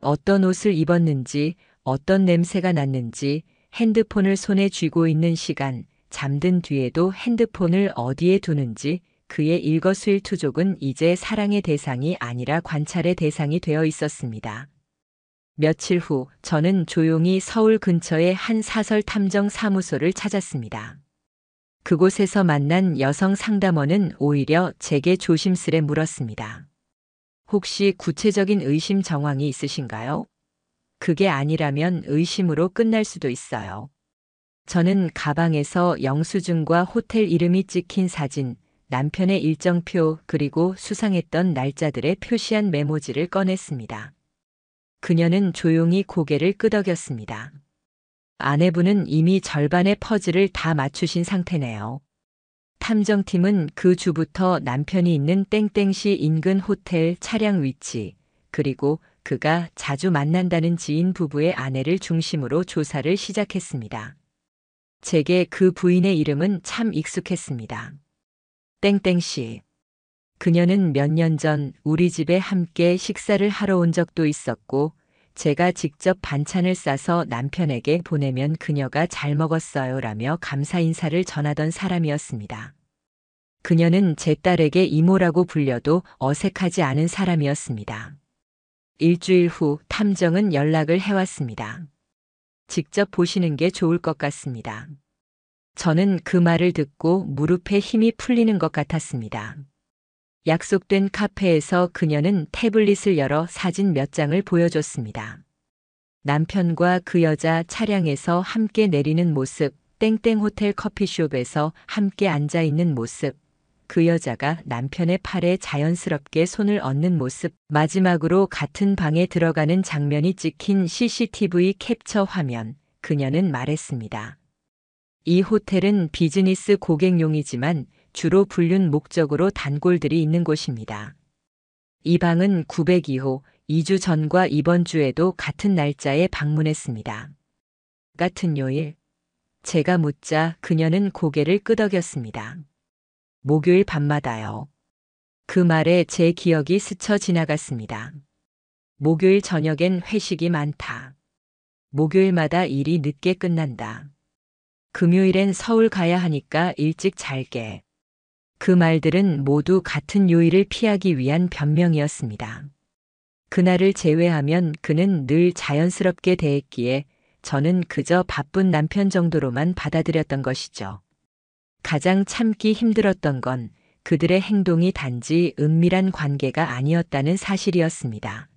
어떤 옷을 입었는지, 어떤 냄새가 났는지, 핸드폰을 손에 쥐고 있는 시간, 잠든 뒤에도 핸드폰을 어디에 두는지, 그의 일거수일투족은 이제 사랑의 대상이 아니라 관찰의 대상이 되어 있었습니다. 며칠 후 저는 조용히 서울 근처의 한 사설 탐정 사무소를 찾았습니다. 그곳에서 만난 여성 상담원은 오히려 제게 조심스레 물었습니다. 혹시 구체적인 의심 정황이 있으신가요? 그게 아니라면 의심으로 끝날 수도 있어요. 저는 가방에서 영수증과 호텔 이름이 찍힌 사진, 남편의 일정표 그리고 수상했던 날짜들에 표시한 메모지를 꺼냈습니다. 그녀는 조용히 고개를 끄덕였습니다. 아내분은 이미 절반의 퍼즐을 다 맞추신 상태네요. 탐정팀은 그 주부터 남편이 있는 땡땡시 인근 호텔 차량 위치, 그리고 그가 자주 만난다는 지인 부부의 아내를 중심으로 조사를 시작했습니다. 제게 그 부인의 이름은 참 익숙했습니다. 땡땡씨. 그녀는 몇 년 전 우리 집에 함께 식사를 하러 온 적도 있었고, 제가 직접 반찬을 싸서 남편에게 보내면 그녀가 잘 먹었어요 라며 감사 인사를 전하던 사람이었습니다. 그녀는 제 딸에게 이모라고 불려도 어색하지 않은 사람이었습니다. 일주일 후 탐정은 연락을 해왔습니다. 직접 보시는 게 좋을 것 같습니다. 저는 그 말을 듣고 무릎에 힘이 풀리는 것 같았습니다. 약속된 카페에서 그녀는 태블릿을 열어 사진 몇 장을 보여줬습니다. 남편과 그 여자 차량에서 함께 내리는 모습, 땡땡 호텔 커피숍에서 함께 앉아 있는 모습, 그 여자가 남편의 팔에 자연스럽게 손을 얹는 모습, 마지막으로 같은 방에 들어가는 장면이 찍힌 CCTV 캡처 화면, 그녀는 말했습니다. 이 호텔은 비즈니스 고객용이지만 주로 불륜 목적으로 단골들이 있는 곳입니다. 이 방은 902호, 2주 전과 이번 주에도 같은 날짜에 방문했습니다. 같은 요일. 제가 묻자 그녀는 고개를 끄덕였습니다. 목요일 밤마다요. 그 말에 제 기억이 스쳐 지나갔습니다. 목요일 저녁엔 회식이 많다. 목요일마다 일이 늦게 끝난다. 금요일엔 서울 가야 하니까 일찍 잘게. 그 말들은 모두 같은 요일을 피하기 위한 변명이었습니다. 그날을 제외하면 그는 늘 자연스럽게 대했기에 저는 그저 바쁜 남편 정도로만 받아들였던 것이죠. 가장 참기 힘들었던 건 그들의 행동이 단지 은밀한 관계가 아니었다는 사실이었습니다.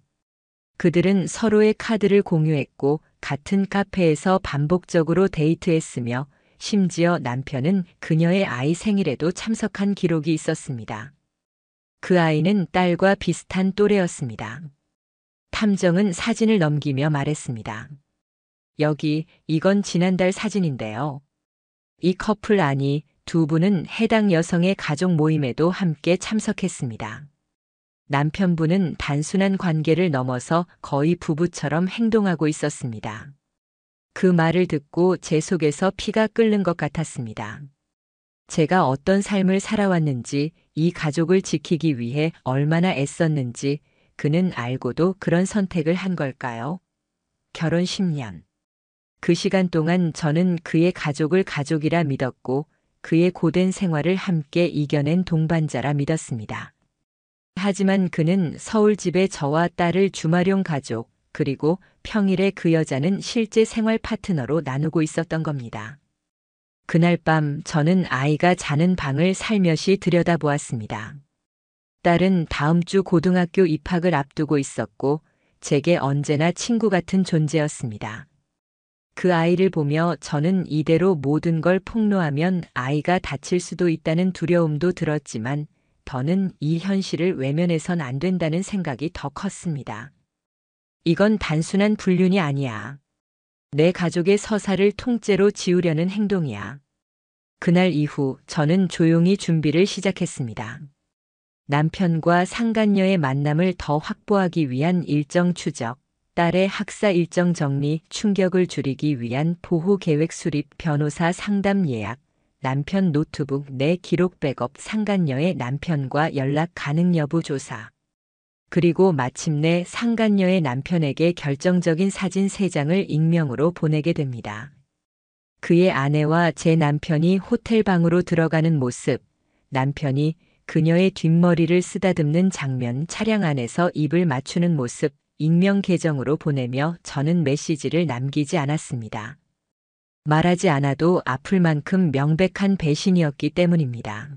그들은 서로의 카드를 공유했고 같은 카페에서 반복적으로 데이트했으며 심지어 남편은 그녀의 아이 생일에도 참석한 기록이 있었습니다. 그 아이는 딸과 비슷한 또래였습니다. 탐정은 사진을 넘기며 말했습니다. 여기, 이건 지난달 사진인데요. 이 커플 아니, 두 분은 해당 여성의 가족 모임에도 함께 참석했습니다. 남편분은 단순한 관계를 넘어서 거의 부부처럼 행동하고 있었습니다. 그 말을 듣고 제 속에서 피가 끓는 것 같았습니다. 제가 어떤 삶을 살아왔는지, 이 가족을 지키기 위해 얼마나 애썼는지 그는 알고도 그런 선택을 한 걸까요? 결혼 10년. 그 시간 동안 저는 그의 가족을 가족이라 믿었고 그의 고된 생활을 함께 이겨낸 동반자라 믿었습니다. 하지만 그는 서울 집에 저와 딸을 주말용 가족, 그리고 평일에 그 여자는 실제 생활 파트너로 나누고 있었던 겁니다. 그날 밤 저는 아이가 자는 방을 살며시 들여다보았습니다. 딸은 다음 주 고등학교 입학을 앞두고 있었고 제게 언제나 친구 같은 존재였습니다. 그 아이를 보며 저는 이대로 모든 걸 폭로하면 아이가 다칠 수도 있다는 두려움도 들었지만 더는 이 현실을 외면해선 안 된다는 생각이 더 컸습니다. 이건 단순한 불륜이 아니야. 내 가족의 서사를 통째로 지우려는 행동이야. 그날 이후 저는 조용히 준비를 시작했습니다. 남편과 상간녀의 만남을 더 확보하기 위한 일정 추적, 딸의 학사 일정 정리, 충격을 줄이기 위한 보호 계획 수립, 변호사 상담 예약, 남편 노트북 내 기록 백업, 상간녀의 남편과 연락 가능 여부 조사. 그리고 마침내 상간녀의 남편에게 결정적인 사진 3장을 익명으로 보내게 됩니다. 그의 아내와 제 남편이 호텔 방으로 들어가는 모습, 남편이 그녀의 뒷머리를 쓰다듬는 장면, 차량 안에서 입을 맞추는 모습, 익명 계정으로 보내며 저는 메시지를 남기지 않았습니다. 말하지 않아도 아플 만큼 명백한 배신이었기 때문입니다.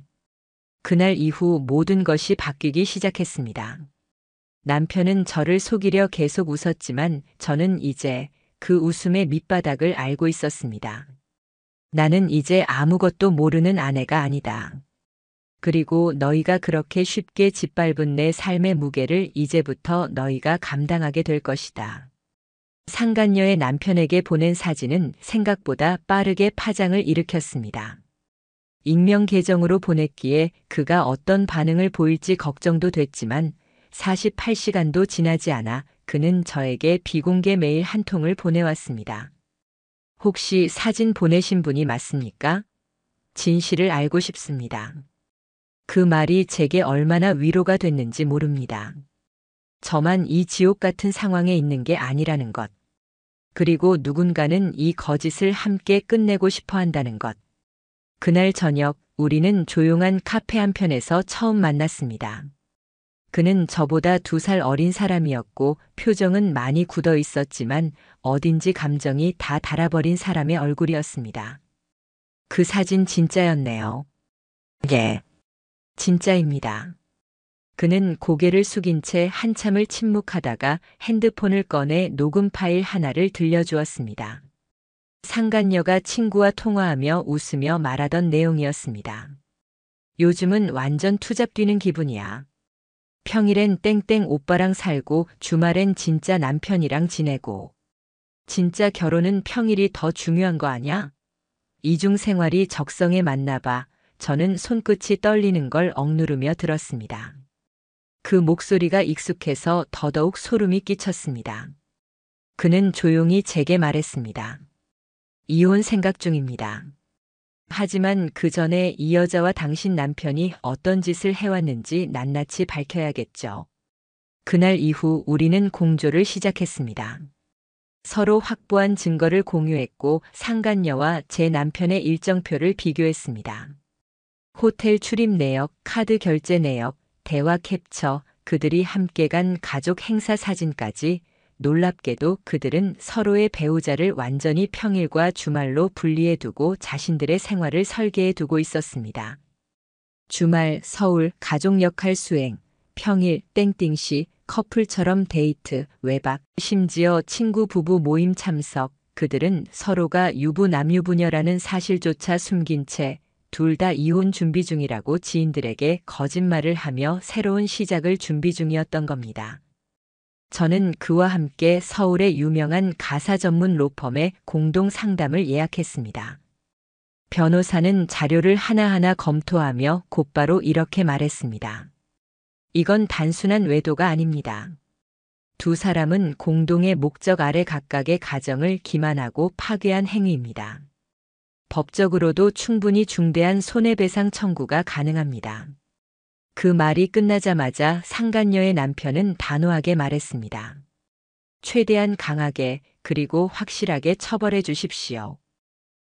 그날 이후 모든 것이 바뀌기 시작했습니다. 남편은 저를 속이려 계속 웃었지만 저는 이제 그 웃음의 밑바닥을 알고 있었습니다. 나는 이제 아무것도 모르는 아내가 아니다. 그리고 너희가 그렇게 쉽게 짓밟은 내 삶의 무게를 이제부터 너희가 감당하게 될 것이다. 상간녀의 남편에게 보낸 사진은 생각보다 빠르게 파장을 일으켰습니다. 익명 계정으로 보냈기에 그가 어떤 반응을 보일지 걱정도 됐지만 48시간도 지나지 않아 그는 저에게 비공개 메일 한 통을 보내왔습니다. 혹시 사진 보내신 분이 맞습니까? 진실을 알고 싶습니다. 그 말이 제게 얼마나 위로가 됐는지 모릅니다. 저만 이 지옥 같은 상황에 있는 게 아니라는 것. 그리고 누군가는 이 거짓을 함께 끝내고 싶어 한다는 것. 그날 저녁 우리는 조용한 카페 한편에서 처음 만났습니다. 그는 저보다 2살 어린 사람이었고 표정은 많이 굳어 있었지만 어딘지 감정이 다 닳아버린 사람의 얼굴이었습니다. 그 사진 진짜였네요. 예, 진짜입니다. 그는 고개를 숙인 채 한참을 침묵하다가 핸드폰을 꺼내 녹음 파일 하나를 들려주었습니다. 상간녀가 친구와 통화하며 웃으며 말하던 내용이었습니다. 요즘은 완전 투잡 뛰는 기분이야. 평일엔 땡땡 오빠랑 살고 주말엔 진짜 남편이랑 지내고. 진짜 결혼은 평일이 더 중요한 거 아냐? 이중 생활이 적성에 맞나 봐. 저는 손끝이 떨리는 걸 억누르며 들었습니다. 그 목소리가 익숙해서 더더욱 소름이 끼쳤습니다. 그는 조용히 제게 말했습니다. 이혼 생각 중입니다. 하지만 그 전에 이 여자와 당신 남편이 어떤 짓을 해왔는지 낱낱이 밝혀야겠죠. 그날 이후 우리는 공조를 시작했습니다. 서로 확보한 증거를 공유했고 상간녀와 제 남편의 일정표를 비교했습니다. 호텔 출입 내역, 카드 결제 내역, 대화 캡처, 그들이 함께 간 가족 행사 사진까지. 놀랍게도 그들은 서로의 배우자를 완전히 평일과 주말로 분리해두고 자신들의 생활을 설계해두고 있었습니다. 주말 서울 가족 역할 수행, 평일 땡띵시 커플처럼 데이트, 외박, 심지어 친구 부부 모임 참석. 그들은 서로가 유부남유부녀라는 사실조차 숨긴 채 둘 다 이혼 준비 중이라고 지인들에게 거짓말을 하며 새로운 시작을 준비 중이었던 겁니다. 저는 그와 함께 서울의 유명한 가사 전문 로펌에 공동 상담을 예약했습니다. 변호사는 자료를 하나하나 검토하며 곧바로 이렇게 말했습니다. 이건 단순한 외도가 아닙니다. 2사람은 공동의 목적 아래 각각의 가정을 기만하고 파괴한 행위입니다. 법적으로도 충분히 중대한 손해배상 청구가 가능합니다. 그 말이 끝나자마자 상간녀의 남편은 단호하게 말했습니다. 최대한 강하게 그리고 확실하게 처벌해 주십시오.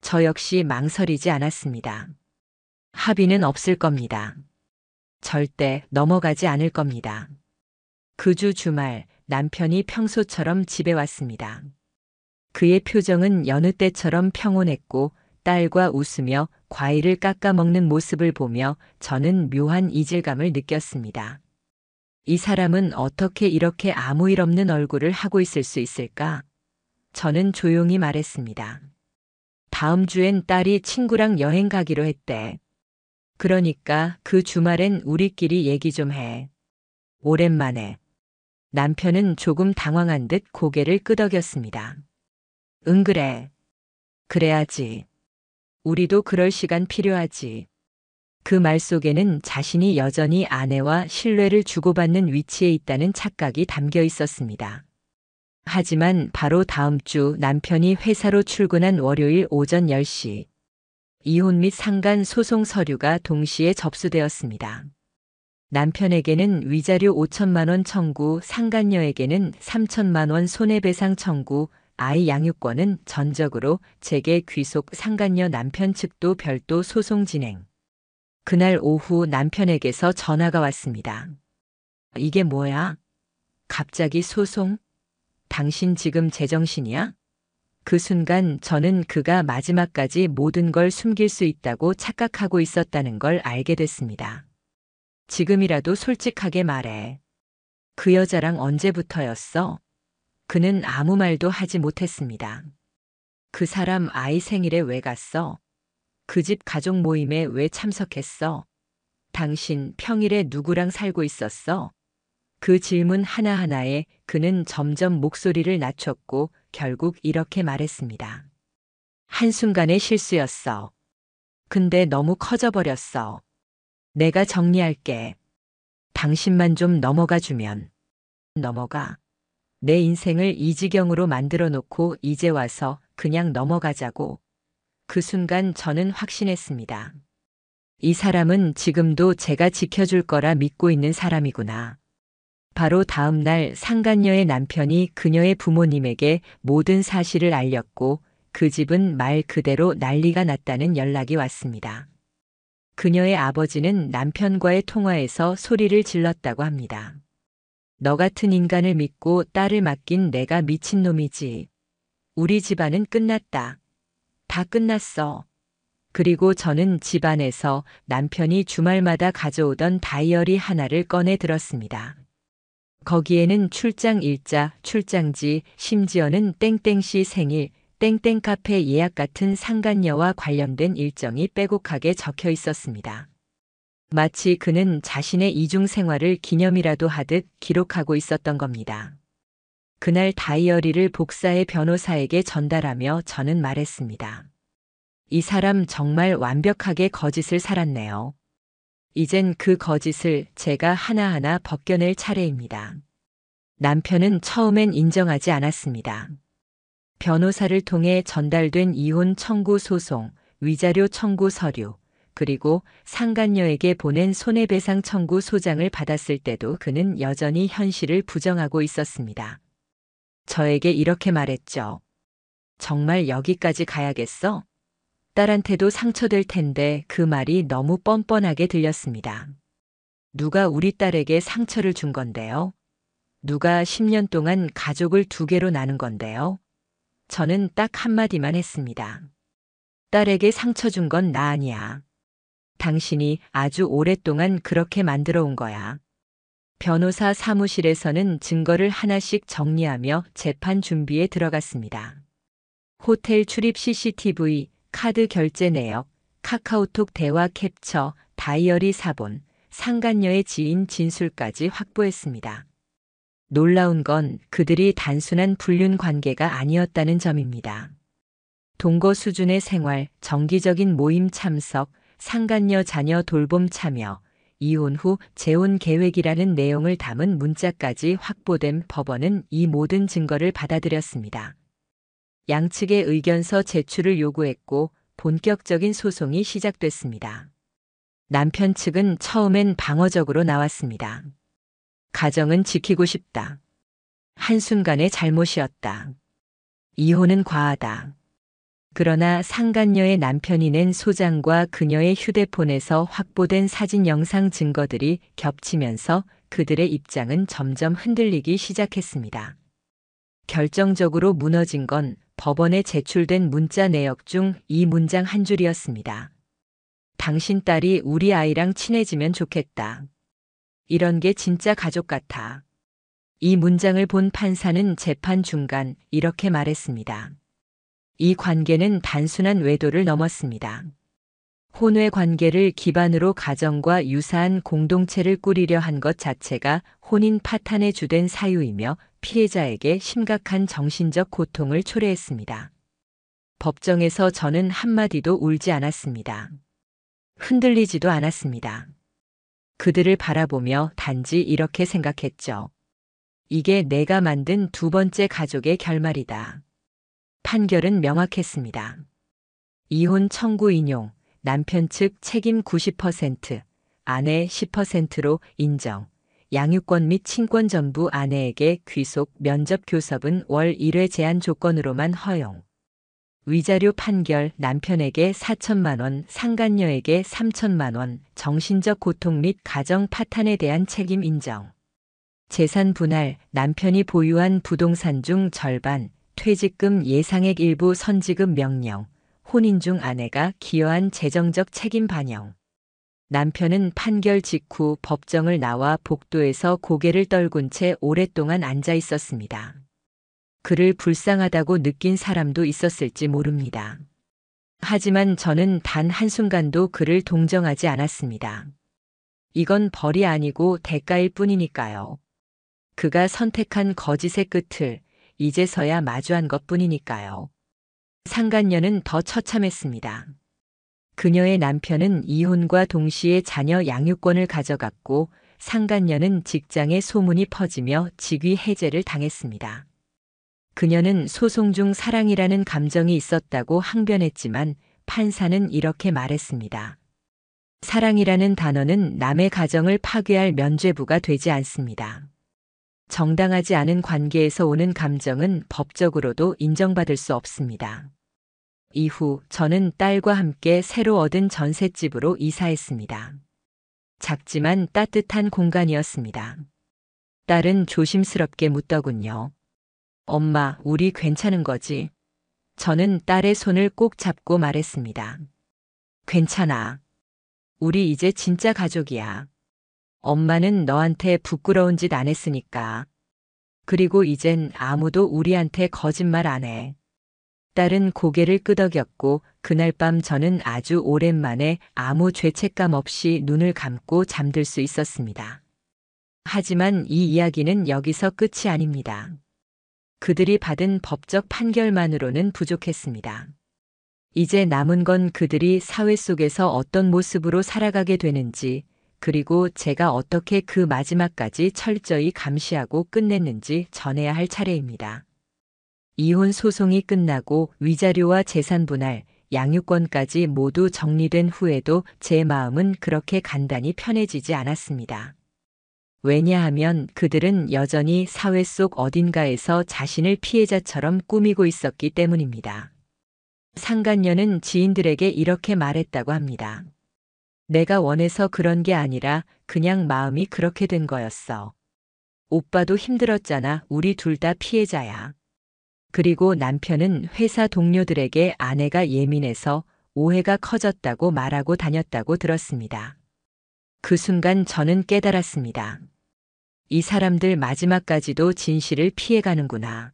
저 역시 망설이지 않았습니다. 합의는 없을 겁니다. 절대 넘어가지 않을 겁니다. 그 주 주말 남편이 평소처럼 집에 왔습니다. 그의 표정은 여느 때처럼 평온했고 딸과 웃으며 과일을 깎아 먹는 모습을 보며 저는 묘한 이질감을 느꼈습니다. 이 사람은 어떻게 이렇게 아무 일 없는 얼굴을 하고 있을 수 있을까? 저는 조용히 말했습니다. 다음 주엔 딸이 친구랑 여행 가기로 했대. 그러니까 그 주말엔 우리끼리 얘기 좀 해. 오랜만에. 남편은 조금 당황한 듯 고개를 끄덕였습니다. 응 그래. 그래야지. 우리도 그럴 시간 필요하지. 그 말 속에는 자신이 여전히 아내와 신뢰를 주고받는 위치에 있다는 착각이 담겨 있었습니다. 하지만 바로 다음 주 남편이 회사로 출근한 월요일 오전 10시. 이혼 및 상간 소송 서류가 동시에 접수되었습니다. 남편에게는 위자료 5천만 원 청구, 상간녀에게는 3천만 원 손해배상 청구, 아이 양육권은 전적으로 제게 귀속, 상간녀 남편 측도 별도 소송 진행. 그날 오후 남편에게서 전화가 왔습니다. 이게 뭐야? 갑자기 소송? 당신 지금 제정신이야? 그 순간 저는 그가 마지막까지 모든 걸 숨길 수 있다고 착각하고 있었다는 걸 알게 됐습니다. 지금이라도 솔직하게 말해. 그 여자랑 언제부터였어? 그는 아무 말도 하지 못했습니다. 그 사람 아이 생일에 왜 갔어? 그 집 가족 모임에 왜 참석했어? 당신 평일에 누구랑 살고 있었어? 그 질문 하나하나에 그는 점점 목소리를 낮췄고 결국 이렇게 말했습니다. 한순간의 실수였어. 근데 너무 커져버렸어. 내가 정리할게. 당신만 좀 넘어가 주면. 넘어가. 내 인생을 이 지경으로 만들어 놓고 이제 와서 그냥 넘어가자고. 그 순간 저는 확신했습니다. 이 사람은 지금도 제가 지켜줄 거라 믿고 있는 사람이구나. 바로 다음 날 상간녀의 남편이 그녀의 부모님에게 모든 사실을 알렸고 그 집은 말 그대로 난리가 났다는 연락이 왔습니다. 그녀의 아버지는 남편과의 통화에서 소리를 질렀다고 합니다. 너 같은 인간을 믿고 딸을 맡긴 내가 미친놈이지. 우리 집안은 끝났다. 다 끝났어. 그리고 저는 집안에서 남편이 주말마다 가져오던 다이어리 하나를 꺼내 들었습니다. 거기에는 출장 일자, 출장지, 심지어는 땡땡씨 생일, 땡땡 카페 예약 같은 상간녀와 관련된 일정이 빼곡하게 적혀 있었습니다. 마치 그는 자신의 이중 생활을 기념이라도 하듯 기록하고 있었던 겁니다. 그날 다이어리를 복사해 변호사에게 전달하며 저는 말했습니다. 이 사람 정말 완벽하게 거짓을 살았네요. 이젠 그 거짓을 제가 하나하나 벗겨낼 차례입니다. 남편은 처음엔 인정하지 않았습니다. 변호사를 통해 전달된 이혼 청구 소송, 위자료 청구 서류, 그리고 상간녀에게 보낸 손해배상 청구 소장을 받았을 때도 그는 여전히 현실을 부정하고 있었습니다. 저에게 이렇게 말했죠. 정말 여기까지 가야겠어? 딸한테도 상처될 텐데 그 말이 너무 뻔뻔하게 들렸습니다. 누가 우리 딸에게 상처를 준 건데요? 누가 10년 동안 가족을 두 개로 나눈 건데요? 저는 딱 한마디만 했습니다. 딸에게 상처 준 건 나 아니야. 당신이 아주 오랫동안 그렇게 만들어 온 거야. 변호사 사무실에서는 증거를 하나씩 정리하며 재판 준비에 들어갔습니다. 호텔 출입 CCTV, 카드 결제 내역, 카카오톡 대화 캡처, 다이어리 사본, 상간녀의 지인 진술까지 확보했습니다. 놀라운 건 그들이 단순한 불륜 관계가 아니었다는 점입니다. 동거 수준의 생활, 정기적인 모임 참석, 상간녀 자녀 돌봄 참여, 이혼 후 재혼 계획이라는 내용을 담은 문자까지 확보된 법원은 이 모든 증거를 받아들였습니다. 양측의 의견서 제출을 요구했고 본격적인 소송이 시작됐습니다. 남편 측은 처음엔 방어적으로 나왔습니다. 가정은 지키고 싶다. 한순간의 잘못이었다. 이혼은 과하다. 그러나 상간녀의 남편이 낸 소장과 그녀의 휴대폰에서 확보된 사진 영상 증거들이 겹치면서 그들의 입장은 점점 흔들리기 시작했습니다. 결정적으로 무너진 건 법원에 제출된 문자 내역 중 이 문장 한 줄이었습니다. 당신 딸이 우리 아이랑 친해지면 좋겠다. 이런 게 진짜 가족 같아. 이 문장을 본 판사는 재판 중간 이렇게 말했습니다. 이 관계는 단순한 외도를 넘었습니다. 혼외 관계를 기반으로 가정과 유사한 공동체를 꾸리려 한 것 자체가 혼인 파탄의 주된 사유이며 피해자에게 심각한 정신적 고통을 초래했습니다. 법정에서 저는 한마디도 울지 않았습니다. 흔들리지도 않았습니다. 그들을 바라보며 단지 이렇게 생각했죠. 이게 내가 만든 두 번째 가족의 결말이다. 판결은 명확했습니다. 이혼 청구 인용, 남편 측 책임 90%, 아내 10%로 인정. 양육권 및 친권 전부 아내에게 귀속, 면접 교섭은 월 1회 제한 조건으로만 허용. 위자료 판결, 남편에게 4천만 원, 상간녀에게 3천만 원, 정신적 고통 및 가정 파탄에 대한 책임 인정. 재산 분할, 남편이 보유한 부동산 중 절반, 퇴직금 예상액 일부 선지급 명령, 혼인 중 아내가 기여한 재정적 책임 반영. 남편은 판결 직후 법정을 나와 복도에서 고개를 떨군 채 오랫동안 앉아 있었습니다. 그를 불쌍하다고 느낀 사람도 있었을지 모릅니다. 하지만 저는 단 한순간도 그를 동정하지 않았습니다. 이건 벌이 아니고 대가일 뿐이니까요. 그가 선택한 거짓의 끝을 이제서야 마주한 것뿐이니까요. 상간녀는 더 처참했습니다. 그녀의 남편은 이혼과 동시에 자녀 양육권을 가져갔고 상간녀는 직장에 소문이 퍼지며 직위 해제를 당했습니다. 그녀는 소송 중 사랑이라는 감정이 있었다고 항변했지만 판사는 이렇게 말했습니다. 사랑이라는 단어는 남의 가정을 파괴할 면죄부가 되지 않습니다. 정당하지 않은 관계에서 오는 감정은 법적으로도 인정받을 수 없습니다. 이후 저는 딸과 함께 새로 얻은 전셋집으로 이사했습니다. 작지만 따뜻한 공간이었습니다. 딸은 조심스럽게 묻더군요. 엄마, 우리 괜찮은 거지? 저는 딸의 손을 꼭 잡고 말했습니다. 괜찮아. 우리 이제 진짜 가족이야. 엄마는 너한테 부끄러운 짓 안 했으니까. 그리고 이젠 아무도 우리한테 거짓말 안 해. 딸은 고개를 끄덕였고 그날 밤 저는 아주 오랜만에 아무 죄책감 없이 눈을 감고 잠들 수 있었습니다. 하지만 이 이야기는 여기서 끝이 아닙니다. 그들이 받은 법적 판결만으로는 부족했습니다. 이제 남은 건 그들이 사회 속에서 어떤 모습으로 살아가게 되는지, 그리고 제가 어떻게 그 마지막까지 철저히 감시하고 끝냈는지 전해야 할 차례입니다. 이혼 소송이 끝나고 위자료와 재산 분할, 양육권까지 모두 정리된 후에도 제 마음은 그렇게 간단히 편해지지 않았습니다. 왜냐하면 그들은 여전히 사회 속 어딘가에서 자신을 피해자처럼 꾸미고 있었기 때문입니다. 상간녀는 지인들에게 이렇게 말했다고 합니다. 내가 원해서 그런 게 아니라 그냥 마음이 그렇게 된 거였어. 오빠도 힘들었잖아. 우리 둘 다 피해자야. 그리고 남편은 회사 동료들에게 아내가 예민해서 오해가 커졌다고 말하고 다녔다고 들었습니다. 그 순간 저는 깨달았습니다. 이 사람들 마지막까지도 진실을 피해가는구나.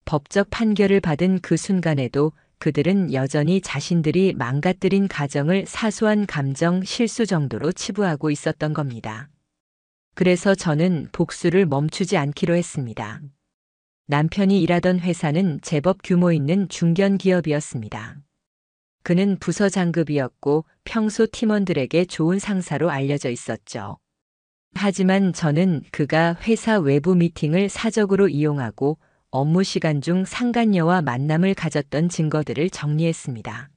법적 판결을 받은 그 순간에도 그들은 여전히 자신들이 망가뜨린 가정을 사소한 감정 실수 정도로 치부하고 있었던 겁니다. 그래서 저는 복수를 멈추지 않기로 했습니다. 남편이 일하던 회사는 제법 규모 있는 중견 기업이었습니다. 그는 부서장급이었고 평소 팀원들에게 좋은 상사로 알려져 있었죠. 하지만 저는 그가 회사 외부 미팅을 사적으로 이용하고 업무 시간 중 상간녀와 만남을 가졌던 증거들을 정리했습니다.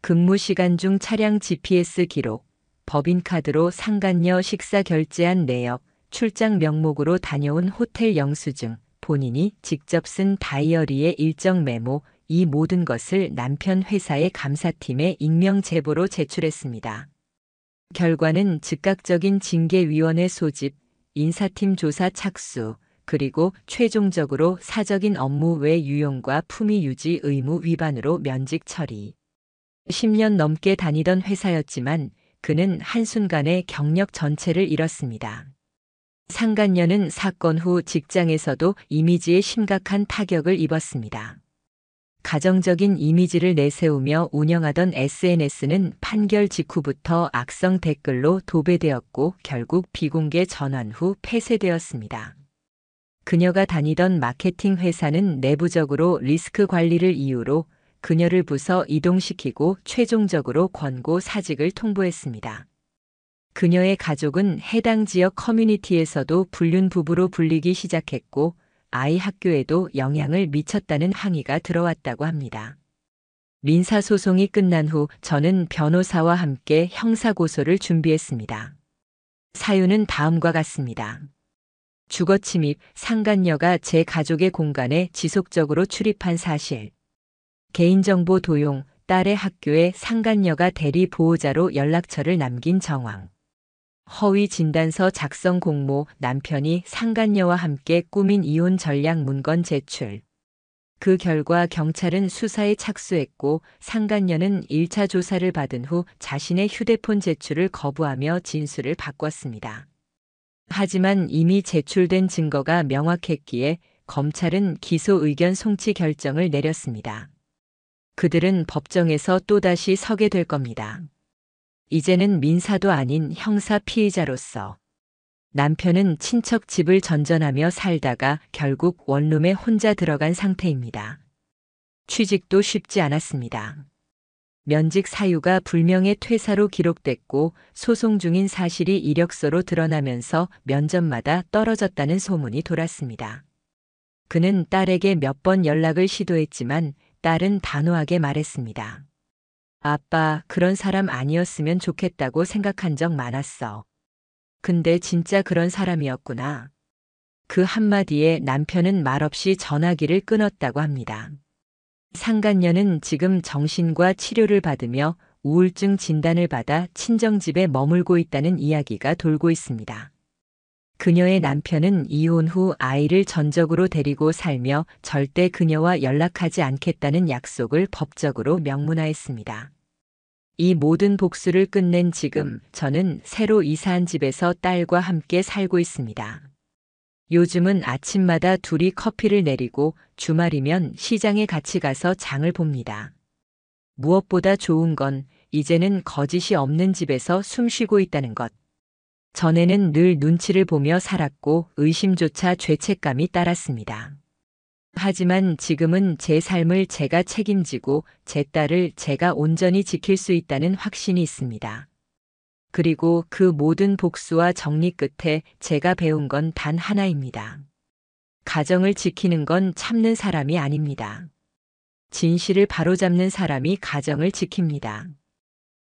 근무 시간 중 차량 GPS 기록, 법인카드로 상간녀 식사 결제한 내역, 출장 명목으로 다녀온 호텔 영수증, 본인이 직접 쓴 다이어리의 일정 메모, 이 모든 것을 남편 회사의 감사팀에 익명 제보로 제출했습니다. 결과는 즉각적인 징계위원회 소집, 인사팀 조사 착수, 그리고 최종적으로 사적인 업무 외 유용과 품위 유지 의무 위반으로 면직 처리. 10년 넘게 다니던 회사였지만 그는 한순간에 경력 전체를 잃었습니다. 상간녀는 사건 후 직장에서도 이미지에 심각한 타격을 입었습니다. 가정적인 이미지를 내세우며 운영하던 SNS는 판결 직후부터 악성 댓글로 도배되었고 결국 비공개 전환 후 폐쇄되었습니다. 그녀가 다니던 마케팅 회사는 내부적으로 리스크 관리를 이유로 그녀를 부서 이동시키고 최종적으로 권고 사직을 통보했습니다. 그녀의 가족은 해당 지역 커뮤니티에서도 불륜 부부로 불리기 시작했고 아이 학교에도 영향을 미쳤다는 항의가 들어왔다고 합니다. 민사소송이 끝난 후 저는 변호사와 함께 형사고소를 준비했습니다. 사유는 다음과 같습니다. 주거침입, 상간녀가 제 가족의 공간에 지속적으로 출입한 사실. 개인정보 도용, 딸의 학교에 상간녀가 대리 보호자로 연락처를 남긴 정황. 허위 진단서 작성 공모, 남편이 상간녀와 함께 꾸민 이혼 전략 문건 제출. 그 결과 경찰은 수사에 착수했고 상간녀는 1차 조사를 받은 후 자신의 휴대폰 제출을 거부하며 진술을 바꿨습니다. 하지만 이미 제출된 증거가 명확했기에 검찰은 기소 의견 송치 결정을 내렸습니다. 그들은 법정에서 또다시 서게 될 겁니다. 이제는 민사도 아닌 형사 피의자로서. 남편은 친척 집을 전전하며 살다가 결국 원룸에 혼자 들어간 상태입니다. 취직도 쉽지 않았습니다. 면직 사유가 불명예 퇴사로 기록됐고 소송 중인 사실이 이력서로 드러나면서 면접마다 떨어졌다는 소문이 돌았습니다. 그는 딸에게 몇 번 연락을 시도했지만 딸은 단호하게 말했습니다. 아빠, 그런 사람 아니었으면 좋겠다고 생각한 적 많았어. 근데 진짜 그런 사람이었구나. 그 한마디에 남편은 말없이 전화기를 끊었다고 합니다. 상간녀는 지금 정신과 치료를 받으며 우울증 진단을 받아 친정집에 머물고 있다는 이야기가 돌고 있습니다. 그녀의 남편은 이혼 후 아이를 전적으로 데리고 살며 절대 그녀와 연락하지 않겠다는 약속을 법적으로 명문화했습니다. 이 모든 복수를 끝낸 지금 저는 새로 이사한 집에서 딸과 함께 살고 있습니다. 요즘은 아침마다 둘이 커피를 내리고 주말이면 시장에 같이 가서 장을 봅니다. 무엇보다 좋은 건 이제는 거짓이 없는 집에서 숨쉬고 있다는 것. 전에는 늘 눈치를 보며 살았고 의심조차 죄책감이 따랐습니다. 하지만 지금은 제 삶을 제가 책임지고 제 딸을 제가 온전히 지킬 수 있다는 확신이 있습니다. 그리고 그 모든 복수와 정리 끝에 제가 배운 건 단 하나입니다. 가정을 지키는 건 참는 사람이 아닙니다. 진실을 바로잡는 사람이 가정을 지킵니다.